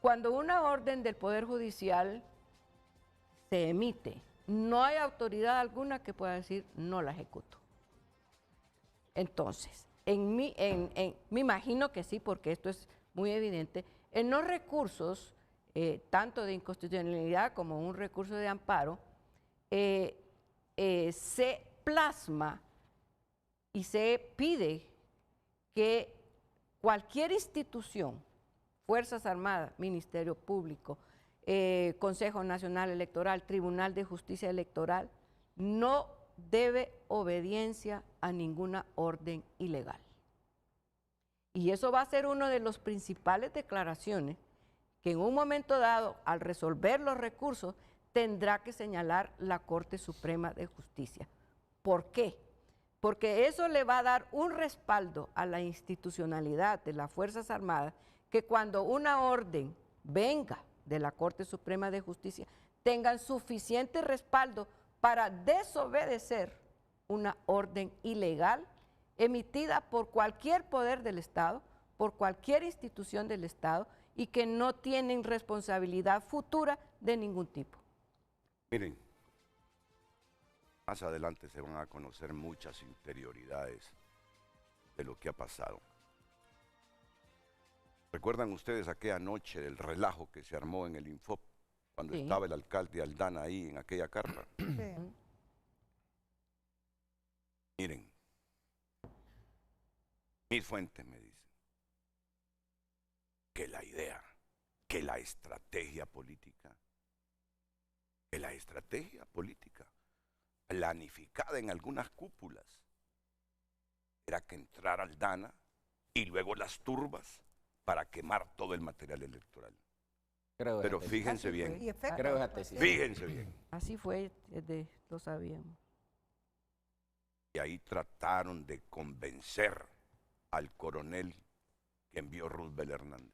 cuando una orden del Poder Judicial se emite, no hay autoridad alguna que pueda decir no la ejecuto. Entonces, me imagino que sí, porque esto es muy evidente, en los recursos, tanto de inconstitucionalidad como un recurso de amparo, se plasma y se pide que cualquier institución, Fuerzas Armadas, Ministerio Público, Consejo Nacional Electoral, Tribunal de Justicia Electoral, no debe obediencia a ninguna orden ilegal. Y eso va a ser una de las principales declaraciones que en un momento dado, al resolver los recursos, tendrá que señalar la Corte Suprema de Justicia. ¿Por qué? Porque eso le va a dar un respaldo a la institucionalidad de las Fuerzas Armadas, que cuando una orden venga de la Corte Suprema de Justicia, tengan suficiente respaldo para desobedecer una orden ilegal emitida por cualquier poder del Estado, por cualquier institución del Estado, y que no tienen responsabilidad futura de ningún tipo. Miren, más adelante se van a conocer muchas interioridades de lo que ha pasado. ¿Recuerdan ustedes aquella noche del relajo que se armó en el Infop cuando Sí. estaba el alcalde Aldana ahí en aquella carpa? Sí. Miren, mis fuentes me dicen que la idea, que la estrategia política, planificada en algunas cúpulas, era que entrara Aldana y luego las turbas para quemar todo el material electoral. Creo Pero esa tesis. fíjense Y bien, efecto, Creo esa tesis. fíjense bien. Así fue, lo sabíamos. Y ahí trataron de convencer al coronel que envió Roosevelt Hernández.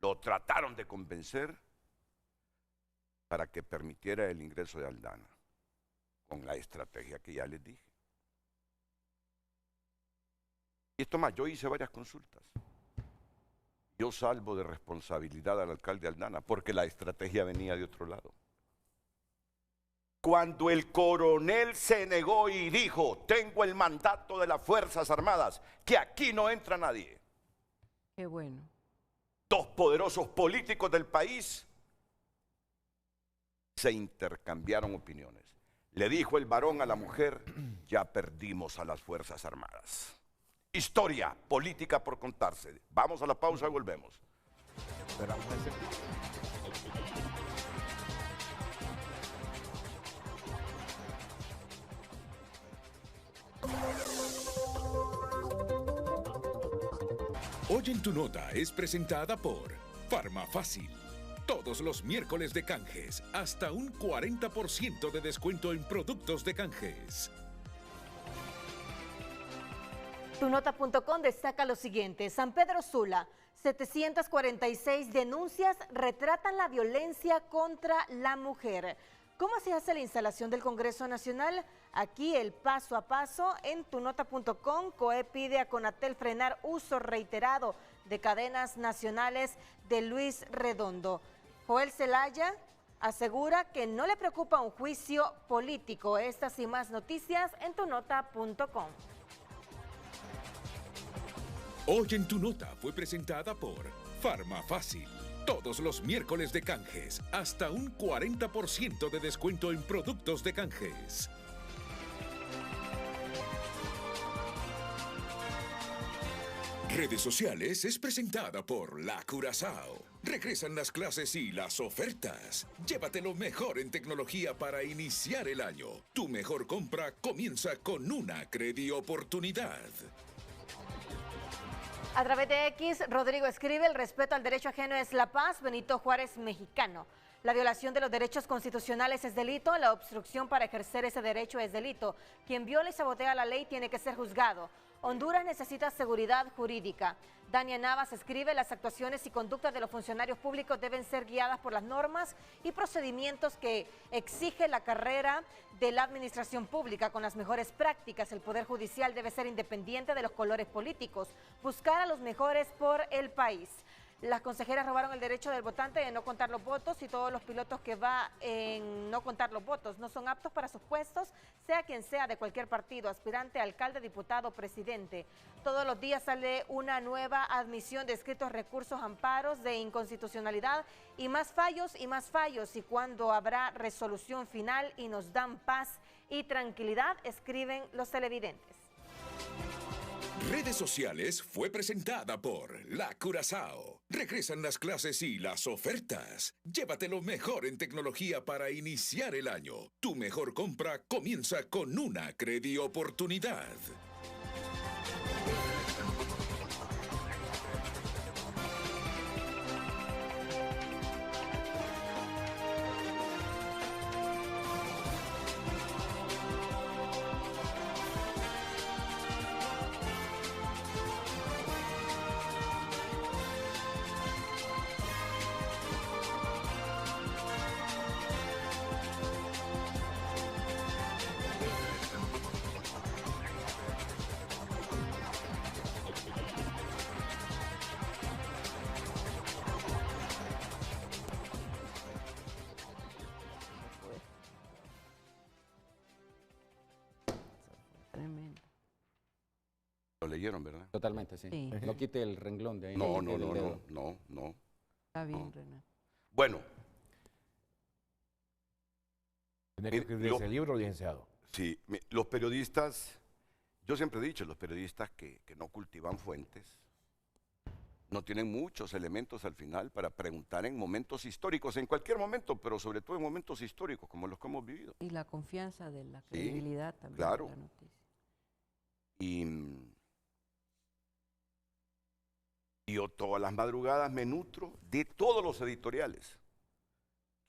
Lo trataron de convencer para que permitiera el ingreso de Aldana, con la estrategia que ya les dije. Y esto más, yo hice varias consultas. Yo salvo de responsabilidad al alcalde Aldana, porque la estrategia venía de otro lado. Cuando el coronel se negó y dijo, tengo el mandato de las Fuerzas Armadas, que aquí no entra nadie. Qué bueno. Dos poderosos políticos del país se intercambiaron opiniones. Le dijo el varón a la mujer, ya perdimos a las Fuerzas Armadas. Historia política por contarse. Vamos a la pausa y volvemos. Esperamos ese. Hoy en tu nota es presentada por Farmafácil. Todos los miércoles de canjes, hasta un 40% de descuento en productos de canjes. Tunota.com destaca lo siguiente: San Pedro Sula 746 denuncias retratan la violencia contra la mujer. ¿Cómo se hace la instalación del Congreso Nacional? Aquí el paso a paso en tunota.com. COE pide a Conatel frenar uso reiterado de cadenas nacionales de Luis Redondo. Joel Zelaya asegura que no le preocupa un juicio político. Estas y más noticias en tunota.com. Hoy en Tu Nota fue presentada por Farmafácil. Todos los miércoles de canjes, hasta un 40% de descuento en productos de canjes. Redes Sociales es presentada por La Curazao. Regresan las clases y las ofertas. Llévate lo mejor en tecnología para iniciar el año. Tu mejor compra comienza con una Credioportunidad. A través de X, Rodrigo escribe: el respeto al derecho ajeno es la paz. Benito Juárez, mexicano. La violación de los derechos constitucionales es delito. La obstrucción para ejercer ese derecho es delito. Quien viola y sabotea la ley tiene que ser juzgado. Honduras necesita seguridad jurídica. Dania Navas escribe: las actuaciones y conductas de los funcionarios públicos deben ser guiadas por las normas y procedimientos que exige la carrera de la administración pública con las mejores prácticas. El Poder Judicial debe ser independiente de los colores políticos, buscar a los mejores por el país. Las consejeras robaron el derecho del votante de no contar los votos y todos los pilotos que va en no contar los votos no son aptos para sus puestos, sea quien sea de cualquier partido, aspirante, alcalde, diputado, presidente. Todos los días sale una nueva admisión de escritos recursos, amparos de inconstitucionalidad y más fallos y cuando habrá resolución final y nos dan paz y tranquilidad, escriben los televidentes. Redes Sociales fue presentada por La Curazao. Regresan las clases y las ofertas. Llévate lo mejor en tecnología para iniciar el año. Tu mejor compra comienza con una Credioportunidad. Lo leyeron, ¿verdad? Totalmente, sí. Sí. No quite el renglón de ahí. No, quite el dedo. no. Está bien, Renato. Bueno, Tiene que escribir ese libro, licenciado. sí, los periodistas, yo siempre he dicho, los periodistas que no cultivan fuentes, no tienen muchos elementos al final para preguntar en momentos históricos, en cualquier momento, pero sobre todo en momentos históricos como los que hemos vivido. Y la confianza de la credibilidad también claro. de la noticia. Y yo todas las madrugadas me nutro de todos los editoriales.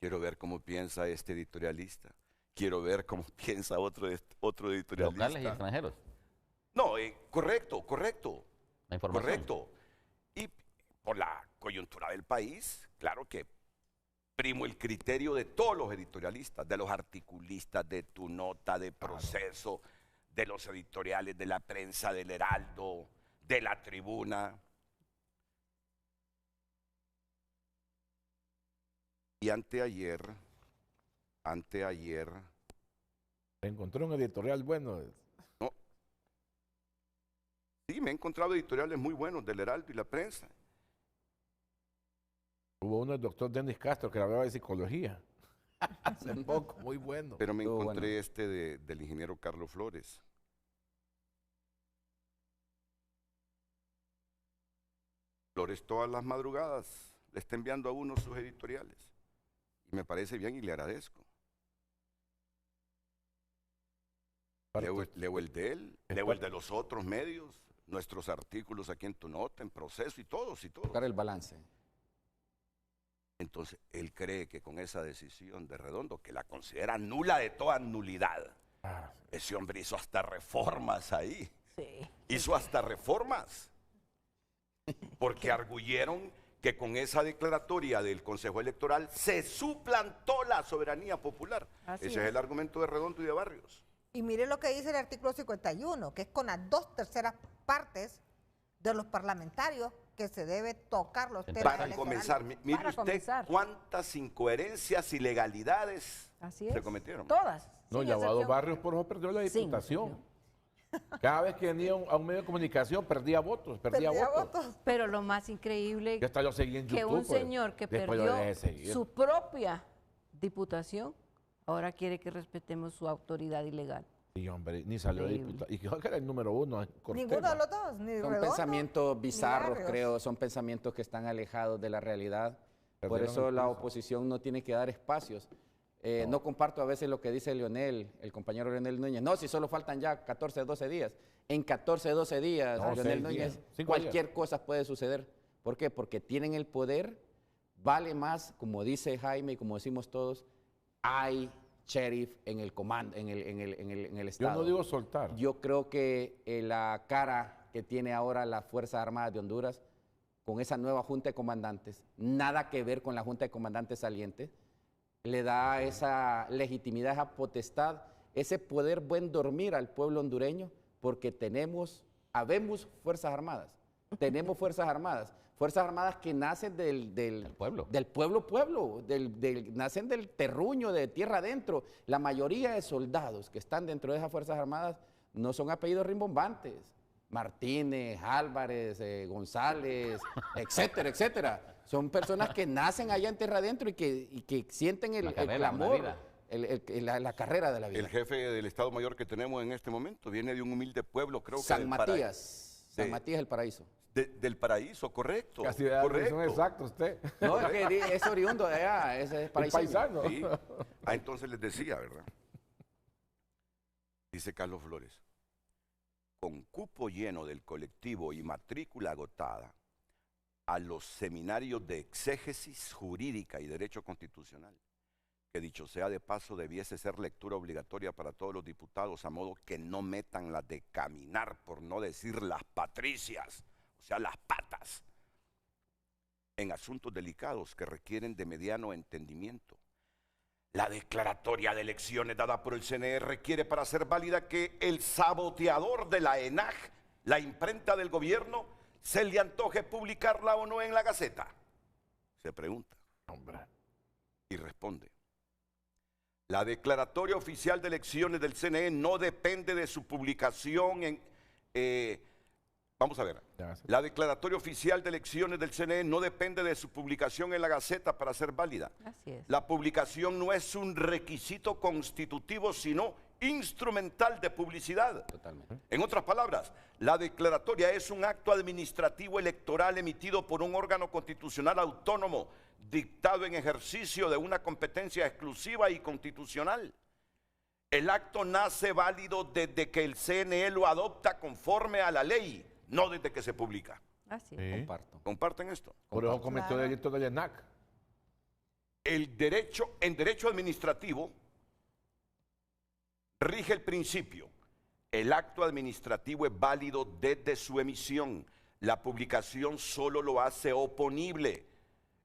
Quiero ver cómo piensa este editorialista. Quiero ver cómo piensa otro editorialista. Locales y extranjeros. No, correcto. La información. Correcto. Y por la coyuntura del país, claro que primo el criterio de todos los editorialistas, de los articulistas, de Tu Nota, de Proceso, de los editoriales de la prensa del Heraldo, de la Tribuna. Y anteayer, Encontró un editorial bueno. no, sí, me he encontrado editoriales muy buenos del Heraldo y la prensa. Hubo uno del doctor Denis Castro que hablaba de psicología. Hace poco, muy bueno. Pero me Estuvo encontré bueno. este del ingeniero Carlos Flores. Flores todas las madrugadas le está enviando a uno sus editoriales. Y me parece bien y le agradezco. Leo el de él, leo el de los otros medios, nuestros artículos aquí en Tu Nota, en Proceso y todos. Buscar el balance. Entonces, él cree que con esa decisión de Redondo, que la considera nula de toda nulidad, ese hombre hizo hasta reformas ahí. Sí. Hizo hasta reformas. porque arguyeron que con esa declaratoria del Consejo Electoral se suplantó la soberanía popular. Así Ese es el argumento de Redondo y de Barrios. Y mire lo que dice el artículo 51, que es con las 2/3 partes de los parlamentarios que se debe tocar los temas Para electorales. comenzar, mire usted cuántas incoherencias, ilegalidades se cometieron. Todas. No, y Aguado Barrios por eso perdió la diputación. Cada vez que venía a un medio de comunicación perdía votos, perdía votos. Pero lo más increíble Yo hasta lo seguí en que YouTube, un señor que después lo perdió dejé de seguir. su propia diputación, ahora quiere que respetemos su autoridad ilegal. Y hombre, ni salió de Increíble. diputado. Y creo que era el número 1 en Cortés. Ninguno de los dos, ni Son Redondo, pensamientos bizarros, Barrios. creo, son pensamientos que están alejados de la realidad. Por Perdieron eso el la pulso. oposición no tiene que dar espacios. No comparto a veces lo que dice Leonel, el compañero Leonel Núñez. No, si solo faltan ya 14, 12 días. En 14, 12 días, No, Leonel 6 Núñez, días, 5 cualquier cosa puede suceder. ¿Por qué? Porque tienen el poder, vale más, como dice Jaime y como decimos todos, hay sheriff en el comando, en el Estado. Yo no digo soltar. Yo creo que la cara que tiene ahora las Fuerzas Armadas de Honduras con esa nueva Junta de Comandantes, nada que ver con la Junta de Comandantes saliente, le da esa legitimidad, esa potestad, ese poder buen dormir al pueblo hondureño, porque habemos Fuerzas Armadas, tenemos Fuerzas Armadas que nacen del pueblo, nacen del terruño, de tierra adentro. La mayoría de soldados que están dentro de esas Fuerzas Armadas no son apellidos rimbombantes. Martínez, Álvarez, González, etcétera, etcétera. Son personas que nacen allá en tierra adentro y que sienten el clamor, la carrera de la vida. El jefe del Estado Mayor que tenemos en este momento viene de un humilde pueblo, creo que San del Matías, San Matías el Paraíso. del Paraíso, correcto. Casi de la dirección exacta usted. No, es que es oriundo de allá, ese es paisano. Sí. Entonces les decía, ¿verdad? Dice Carlos Flores, con cupo lleno del colectivo y matrícula agotada, a los seminarios de exégesis jurídica y derecho constitucional, que dicho sea de paso debiese ser lectura obligatoria para todos los diputados, a modo que no metan las de caminar, por no decir las patricias, o sea, las patas, en asuntos delicados que requieren de mediano entendimiento. La declaratoria de elecciones dada por el CNE requiere para ser válida que el saboteador de la ENAG, la imprenta del gobierno, se le antoje publicarla o no en la Gaceta. Se pregunta. Hombre. Y responde. La declaratoria oficial de elecciones del CNE no depende de su publicación en... vamos a ver. La declaratoria oficial de elecciones del CNE no depende de su publicación en la Gaceta para ser válida. Así es. La publicación no es un requisito constitutivo, sino instrumental de publicidad. Totalmente. En otras palabras, la declaratoria es un acto administrativo electoral emitido por un órgano constitucional autónomo, dictado en ejercicio de una competencia exclusiva y constitucional. El acto nace válido desde que el CNE lo adopta conforme a la ley, no desde que se publica. Así es. Sí. Comparto. ¿Comparten esto? Por eso cometió delito del ENAC. En derecho administrativo rige el principio. El acto administrativo es válido desde su emisión. La publicación solo lo hace oponible.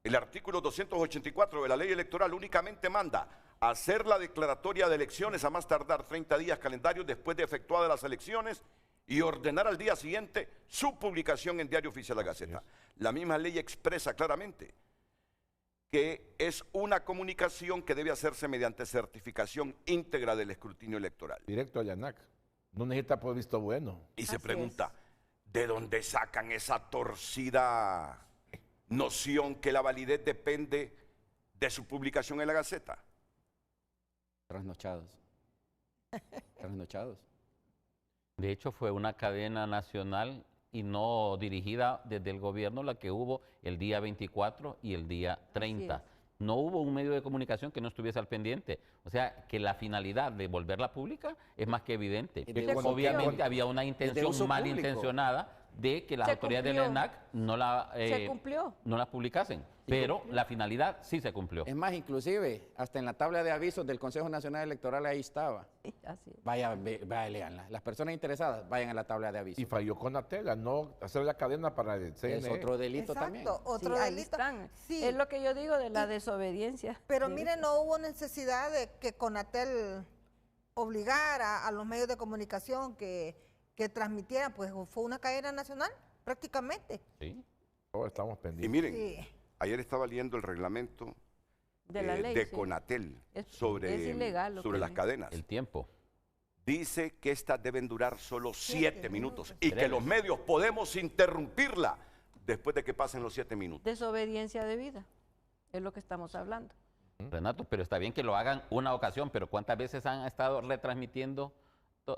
El artículo 284 de la ley electoral únicamente manda hacer la declaratoria de elecciones a más tardar 30 días calendarios después de efectuadas las elecciones y ordenar al día siguiente su publicación en Diario Oficial de la Gaceta. La misma ley expresa claramente que es una comunicación que debe hacerse mediante certificación íntegra del escrutinio electoral. Directo al ENAC. No necesita por visto bueno. Y se pregunta, ¿de dónde sacan esa torcida noción que la validez depende de su publicación en la Gaceta? Trasnochados. Trasnochados. De hecho, fue una cadena nacional y no dirigida desde el gobierno la que hubo el día 24 y el día 30. No hubo un medio de comunicación que no estuviese al pendiente. O sea, que la finalidad de volverla pública es más que evidente. Obviamente había una intención malintencionada de que las Se autoridades del cumplió. ENAC no la, Se cumplió. no la publicasen, pero la finalidad sí se cumplió. Es más, inclusive, hasta en la tabla de avisos del Consejo Nacional Electoral ahí estaba. Así es. Vaya, léanla. Las personas interesadas, vayan a la tabla de avisos. Y falló Conatel a no hacer la cadena para el CNE. Es otro delito Exacto, también. otro Sí, ahí delito. están. Sí. Es lo que yo digo de la desobediencia. Pero miren, no hubo necesidad de que Conatel obligara a los medios de comunicación que transmitieran, pues fue una cadena nacional prácticamente. Sí. Oh, estamos Y pendientes. miren, Sí. ayer estaba leyendo el reglamento De la ley, de sí. Conatel Es sobre, ilegal lo sobre que las hay. cadenas. El tiempo. Dice que estas deben durar solo 7 minutos y que Breves. los medios podemos interrumpirla después de que pasen los 7 minutos. Desobediencia de vida. Es lo que estamos hablando. Renato, pero está bien que lo hagan una ocasión, pero ¿cuántas veces han estado retransmitiendo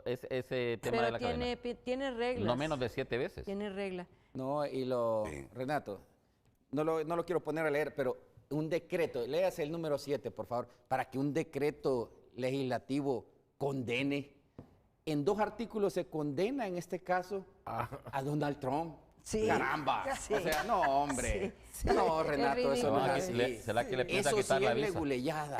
ese tema de Pero la cadena? tiene reglas. No menos de 7 veces. Tiene reglas. No, Sí. Renato, no lo quiero poner a leer, pero un decreto, léase el número 7, por favor, para que un decreto legislativo condene. En 2 artículos se condena, en este caso, a Donald Trump. Sí. ¡Caramba! Sí. O sea, no, hombre. Sí. No, Es Renato, eso no ridículo. es así. ¿Será que le piensa Eso quitar sí la es visa? leguleyada.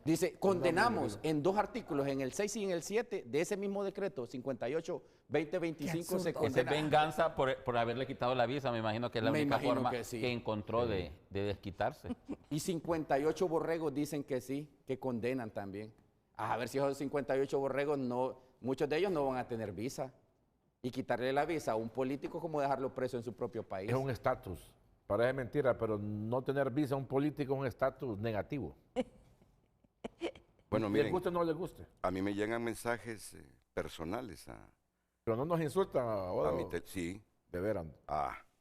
Dice, condenamos en 2 artículos, en el 6 y en el 7, de ese mismo decreto, 58-2025, se Esa condena. es venganza por haberle quitado la visa, me imagino que es la Me única imagino forma que sí. que encontró de desquitarse. Y 58 borregos dicen que sí, que condenan también. A ver si esos 58 borregos, muchos de ellos no van a tener visa. Y quitarle la visa a un político como dejarlo preso en su propio país. Es un estatus. Parece mentira, pero no tener visa a un político es un estatus negativo. Bueno, ¿Les miren, guste o no les guste? a mí me llegan mensajes personales Pero no nos insultan ahora. sí. De veras.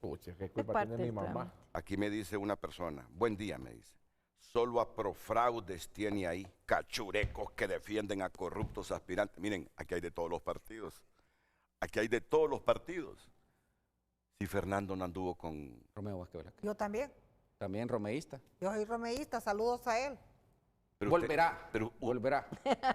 Pucha, qué culpa parte tiene mi del mamá. trámite. Aquí me dice una persona, buen día, me dice. Solo a profraudes tiene ahí, cachurecos que defienden a corruptos aspirantes. Miren, aquí hay de todos los partidos. Aquí hay de todos los partidos. Si Fernando no anduvo con... Romeo Vázquez Velázquez. Yo también. También romeísta. Yo soy romeísta, saludos a él. Pero Volverá. pero Volverá.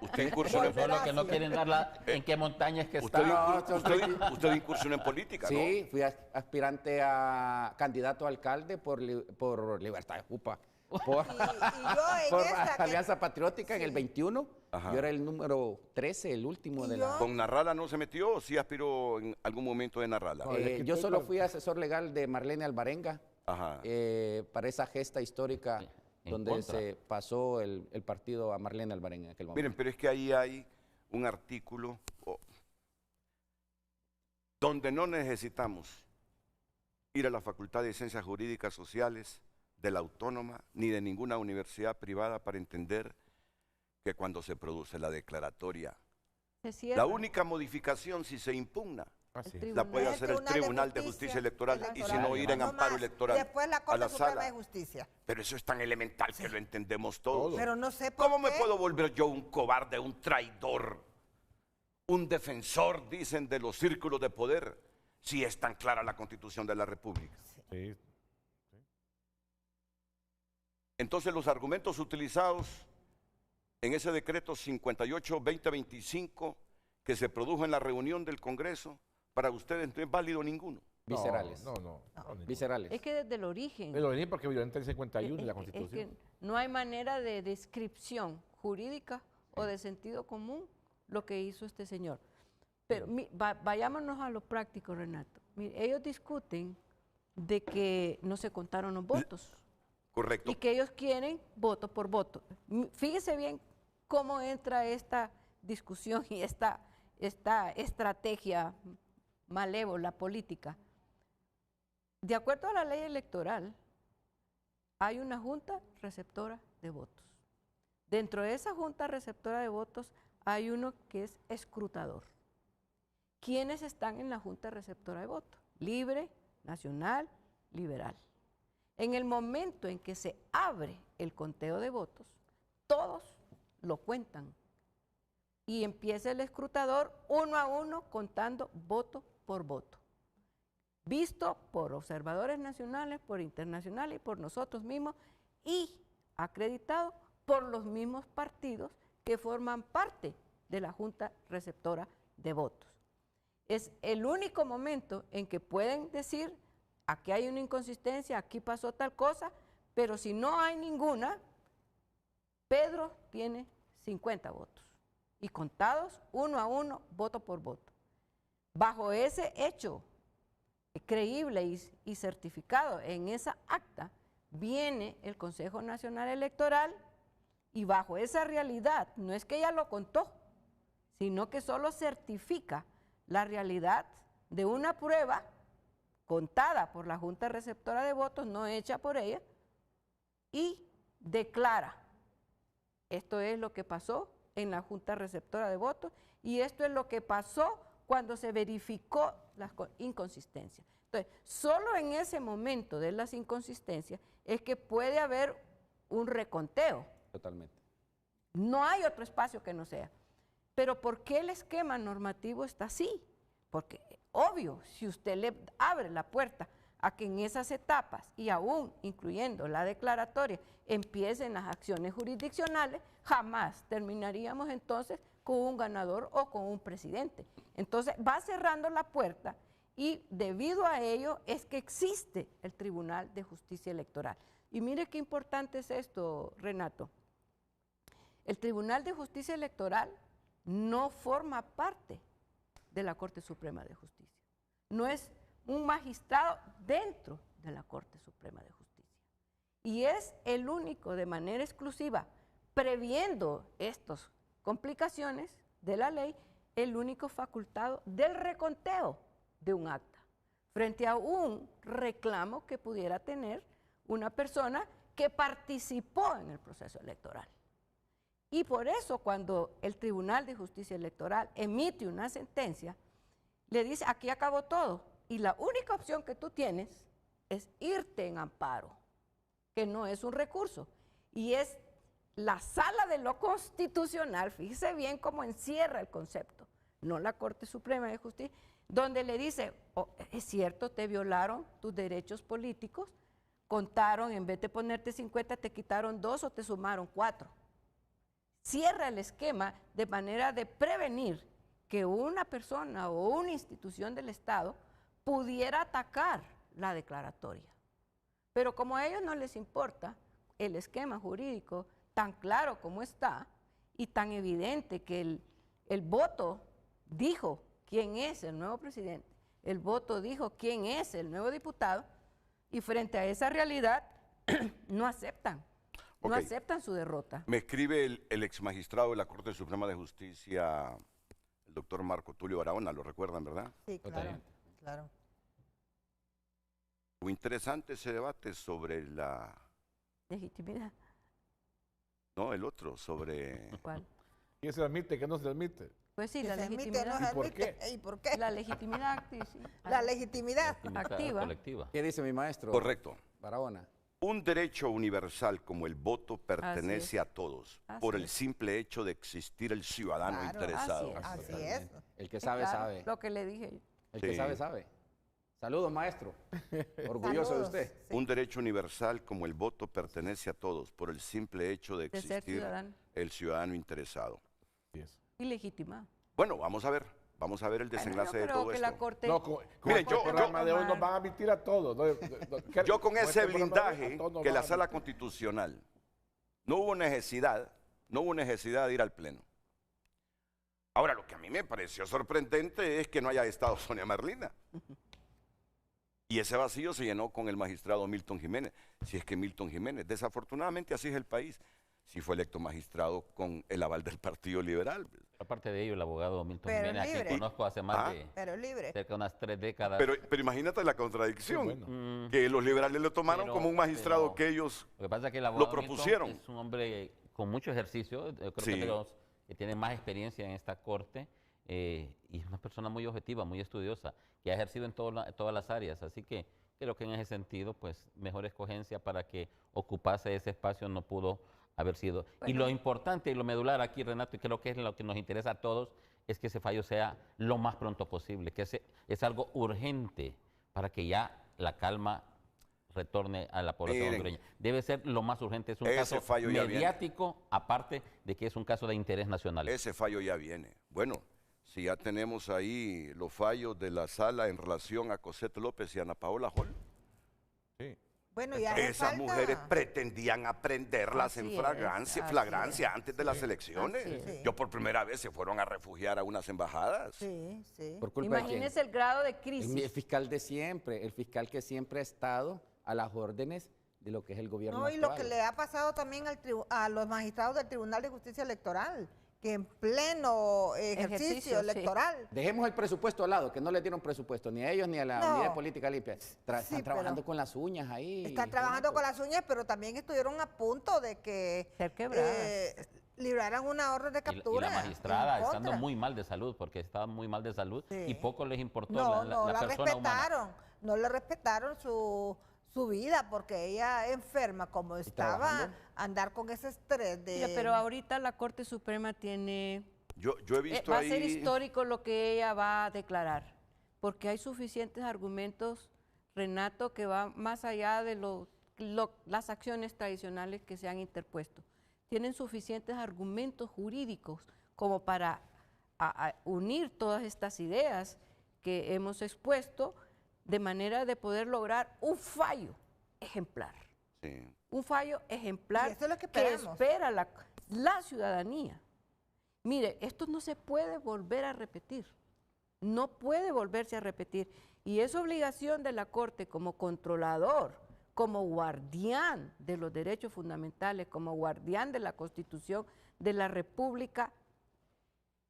usted incursionó en Solo que no quieren darla en qué montaña es que Usted, está. usted incursionó en política, ¿no? Sí, fui aspirante a candidato a alcalde por Libertad de Jupa. Por, Y yo en por esta que- Alianza Patriótica en el 21. Ajá. Yo era el número 13, el último ¿Y de yo? la... ¿Con Narrala no se metió o sí aspiró en algún momento de Narrala? Yo solo fui asesor legal de Marlene Alvarenga Ajá. para esa gesta histórica En donde contra. se pasó el partido a Marlene Alvarenga en aquel momento. Miren, pero es que ahí hay un artículo donde no necesitamos ir a la Facultad de Ciencias Jurídicas Sociales de la Autónoma ni de ninguna universidad privada para entender que cuando se produce la declaratoria, Se cierra. la única modificación si se impugna El la puede El hacer el Tribunal de Justicia Electoral y si no ir en No amparo más. electoral Después la a Corte la Suprema sala. de Justicia. Pero eso es tan elemental que lo entendemos todos. Pero no sé por ¿Cómo me qué. puedo volver yo un cobarde, un traidor, un defensor, dicen, de los círculos de poder, si es tan clara la Constitución de la República? Sí. Entonces los argumentos utilizados en ese decreto 58-2025 que se produjo en la reunión del Congreso, para ustedes no es válido ninguno. Viscerales. No. Viscerales. Es que desde el origen. Lo venía porque violenta el 51 de la es Constitución. que no hay manera de descripción jurídica o de sentido común lo que hizo este señor. Pero vayámonos a lo práctico, Renato. Mire, ellos discuten de que no se contaron los votos. Correcto. Y que ellos quieren voto por voto. Fíjese bien cómo entra esta discusión y esta estrategia malévola política. De acuerdo a la ley electoral, hay una junta receptora de votos. Dentro de esa junta receptora de votos hay uno que es escrutador. ¿Quiénes están en la junta receptora de votos? Libre, nacional, liberal. En el momento en que se abre el conteo de votos, todos lo cuentan y empieza el escrutador uno a uno contando voto por voto, visto por observadores nacionales, por internacionales y por nosotros mismos y acreditado por los mismos partidos que forman parte de la Junta Receptora de Votos. es el único momento en que pueden decir, aquí hay una inconsistencia, aquí pasó tal cosa, pero si no hay ninguna, Pedro tiene 50 votos y contados 1 a 1, voto por voto. Bajo ese hecho creíble y certificado en esa acta, viene el Consejo Nacional Electoral y bajo esa realidad, no es que ella lo contó, sino que solo certifica la realidad de una prueba contada por la Junta Receptora de Votos, no hecha por ella, y declara, esto es lo que pasó en la Junta Receptora de Votos y esto es lo que pasó cuando se verificó las inconsistencias. Entonces, solo en ese momento de las inconsistencias es que puede haber un reconteo. Totalmente. No hay otro espacio que no sea. Pero ¿por qué el esquema normativo está así? Porque, obvio, si usted le abre la puerta a que en esas etapas, y aún incluyendo la declaratoria, empiecen las acciones jurisdiccionales, jamás terminaríamos entonces con un ganador o con un presidente. Entonces va cerrando la puerta y debido a ello es que existe el Tribunal de Justicia Electoral. Y mire qué importante es esto, Renato. El Tribunal de Justicia Electoral no forma parte de la Corte Suprema de Justicia. No es un magistrado dentro de la Corte Suprema de Justicia. Y es el único, de manera exclusiva, previendo estas complicaciones de la ley, el único facultado del reconteo de un acta, frente a un reclamo que pudiera tener una persona que participó en el proceso electoral. Y por eso cuando el Tribunal de Justicia Electoral emite una sentencia, le dice, aquí acabó todo, y la única opción que tú tienes es irte en amparo, que no es un recurso, y es la Sala de lo Constitucional, fíjese bien cómo encierra el concepto, no la Corte Suprema de Justicia, donde le dice, oh, es cierto, te violaron tus derechos políticos, contaron, en vez de ponerte 50, te quitaron 2 o te sumaron 4. Cierra el esquema de manera de prevenir que una persona o una institución del Estado pudiera atacar la declaratoria. Pero como a ellos no les importa el esquema jurídico tan claro como está y tan evidente que el voto dijo quién es el nuevo presidente, el voto dijo quién es el nuevo diputado, y frente a esa realidad no aceptan. No aceptan su derrota. Me escribe el ex magistrado de la Corte Suprema de Justicia, el doctor Marco Tulio Barahona, ¿lo recuerdan, verdad? Sí, claro, claro. Muy interesante ese debate sobre la... Legitimidad. No, el otro, sobre... ¿Cuál? ¿Qué se admite, qué no se admite? Pues sí, Que la se admite, legitimidad. no se ¿Y por admite. qué? ¿Y por qué? La legitimidad activa, sí. La legitimidad. Activa. Colectiva. ¿Qué dice mi maestro? Correcto. Barahona. Un derecho universal como el voto pertenece a todos por el simple hecho de existir el ciudadano Claro, interesado. Así es. El que sabe, Claro, sabe. lo que le dije yo. El que Sí. sabe, sabe. Saludos, maestro. Orgulloso Saludos. de usted. Sí. Un derecho universal como el voto pertenece a todos por el simple hecho de De ser existir ciudadano. el ciudadano interesado. Y legitimado. Bueno, vamos a ver el desenlace de todo que esto. la Corte... No, con Miren, este yo- programa de hoy nos van a admitir a todos. Yo con ese este programa de hoy blindaje a todos nos que van la a Sala admitir. Constitucional no hubo necesidad de ir al Pleno. Ahora, lo que a mí me pareció sorprendente es que no haya estado Sonia Merlina. Y ese vacío se llenó con el magistrado Milton Jiménez. Si es que Milton Jiménez, desafortunadamente así es el país, sí fue electo magistrado con el aval del Partido Liberal. Aparte de ello, el abogado Milton Pero Jiménez, a quien libre. conozco hace más de Pero libre. cerca de unas 3 décadas. Pero imagínate la contradicción, Sí, bueno. que los liberales lo tomaron Pero- como un magistrado pero- que ellos... Lo que pasa es que el abogado Milton propusieron. es un hombre con mucho ejercicio, yo creo Sí. que de los que tiene más experiencia en esta corte, y es una persona muy objetiva, muy estudiosa, que ha ejercido en todas las áreas, así que creo que en ese sentido, pues, mejor escogencia para que ocupase ese espacio no pudo haber sido. Y lo importante y lo medular aquí, Renato, y creo que es lo que nos interesa a todos, es que ese fallo sea lo más pronto posible, que es algo urgente para que ya la calma retorne a la población Miren, hondureña. Debe ser lo más urgente, es un ese caso fallo ya viene. mediático, aparte de que es un caso de interés nacional. Ese fallo ya viene. Bueno, si ya tenemos ahí los fallos de la sala en relación a Cosette López y Ana Paola Hall. Sí. Bueno, ya hace Esas falta. mujeres pretendían aprenderlas Así en es, flagrancia antes de las elecciones. así es. Yo por primera vez se fueron a refugiar a unas embajadas. Sí, sí. ¿Por culpa de quién? Imagínese el grado de El crisis. fiscal de siempre, el fiscal que siempre ha estado a las órdenes de lo que es el gobierno No, y lo actual. que le ha pasado también a los magistrados del Tribunal de Justicia Electoral, que en pleno ejercicio sí. electoral. Dejemos el presupuesto al lado, que no le dieron presupuesto ni a ellos ni a la No. Unidad de Política Limpia. Están Sí, trabajando pero- con las uñas ahí. Están trabajando con las uñas, pero también estuvieron a punto de que Ser quebradas. libraran una orden de Y la captura. magistrada en estando contra. muy mal de salud, porque estaba muy mal de salud Sí. y poco les importó No, la no la persona humana. respetaron, no le respetaron su vida, porque ella enferma, como estaba, trabajando. andar con ese estrés de... Mira, pero ahorita la Corte Suprema tiene... Yo he visto va ahí... a ser histórico lo que ella va a declarar, porque hay suficientes argumentos, Renato, que va más allá de las acciones tradicionales que se han interpuesto. Tienen suficientes argumentos jurídicos como para a unir todas estas ideas que hemos expuesto de manera de poder lograr un fallo ejemplar. Sí. Un fallo ejemplar Y eso es lo que que esperamos. espera la ciudadanía. Mire, esto no se puede volver a repetir, no puede volverse a repetir. Y es obligación de la Corte como controlador, como guardián de los derechos fundamentales, como guardián de la Constitución de la República,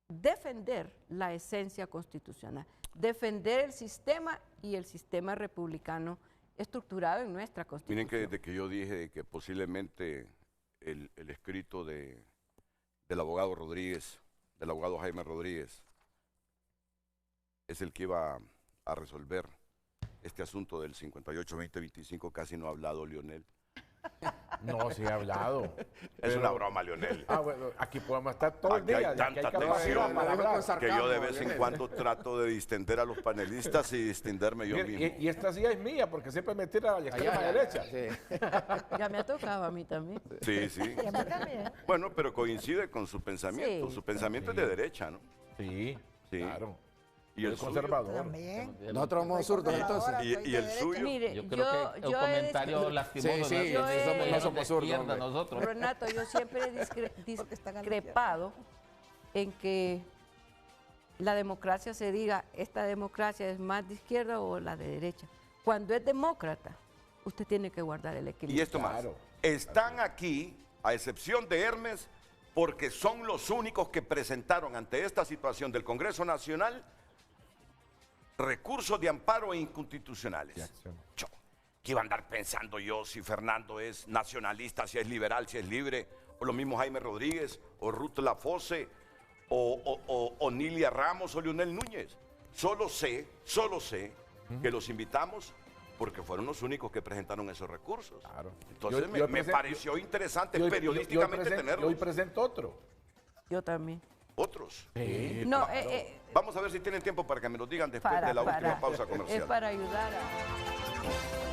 defender la esencia constitucional, defender el sistema y el sistema republicano estructurado en nuestra Constitución. Miren que desde que yo dije que posiblemente el escrito del abogado Rodríguez, del abogado Jaime Rodríguez, es el que iba a resolver este asunto del 58-2025, casi no ha hablado Leonel. No, sí he hablado. Es pero- una broma, Leonel. Bueno, aquí podemos estar todo el Aquí día. hay ya que tanta capacidad tensión para hablar. que yo de vez en cuando trato de distender a los panelistas y distenderme yo Mire, mismo. y esta silla es mía porque siempre me tira a la extrema derecha. Ya me ha tocado a mí también. Sí, sí. Y a mí también. Bueno, pero coincide con su pensamiento. Sí. Su pensamiento es de derecha, ¿no? Sí, Sí. claro. Y el Soy suyo. conservador. También. Nosotros somos zurdos entonces. Y el suyo. Mire, Yo creo que el comentario lastimoso Sí, de sí, la no somos zurdos, izquierda hombre. nosotros. Renato, yo siempre he discrepado en que la democracia se diga, esta democracia es más de izquierda o la de derecha. Cuando es demócrata, usted tiene que guardar el equilibrio. Y esto más. Claro. Están aquí, a excepción de Hermes, porque son los únicos que presentaron ante esta situación del Congreso Nacional recursos de amparo inconstitucionales. ¿Qué iba a andar pensando yo si Fernando es nacionalista, si es liberal, si es libre? O lo mismo Jaime Rodríguez, o Ruth Lafose, o Nilia Ramos, o Leonel Núñez. Solo sé que los invitamos porque fueron los únicos que presentaron esos recursos. Claro. Entonces Yo me presento- pareció interesante yo- yo- periodísticamente yo tenerlos. hoy presento otro. Yo también. Otros. No, Vamos a ver si tienen tiempo para que me lo digan después de la última pausa es comercial. para ayudar a...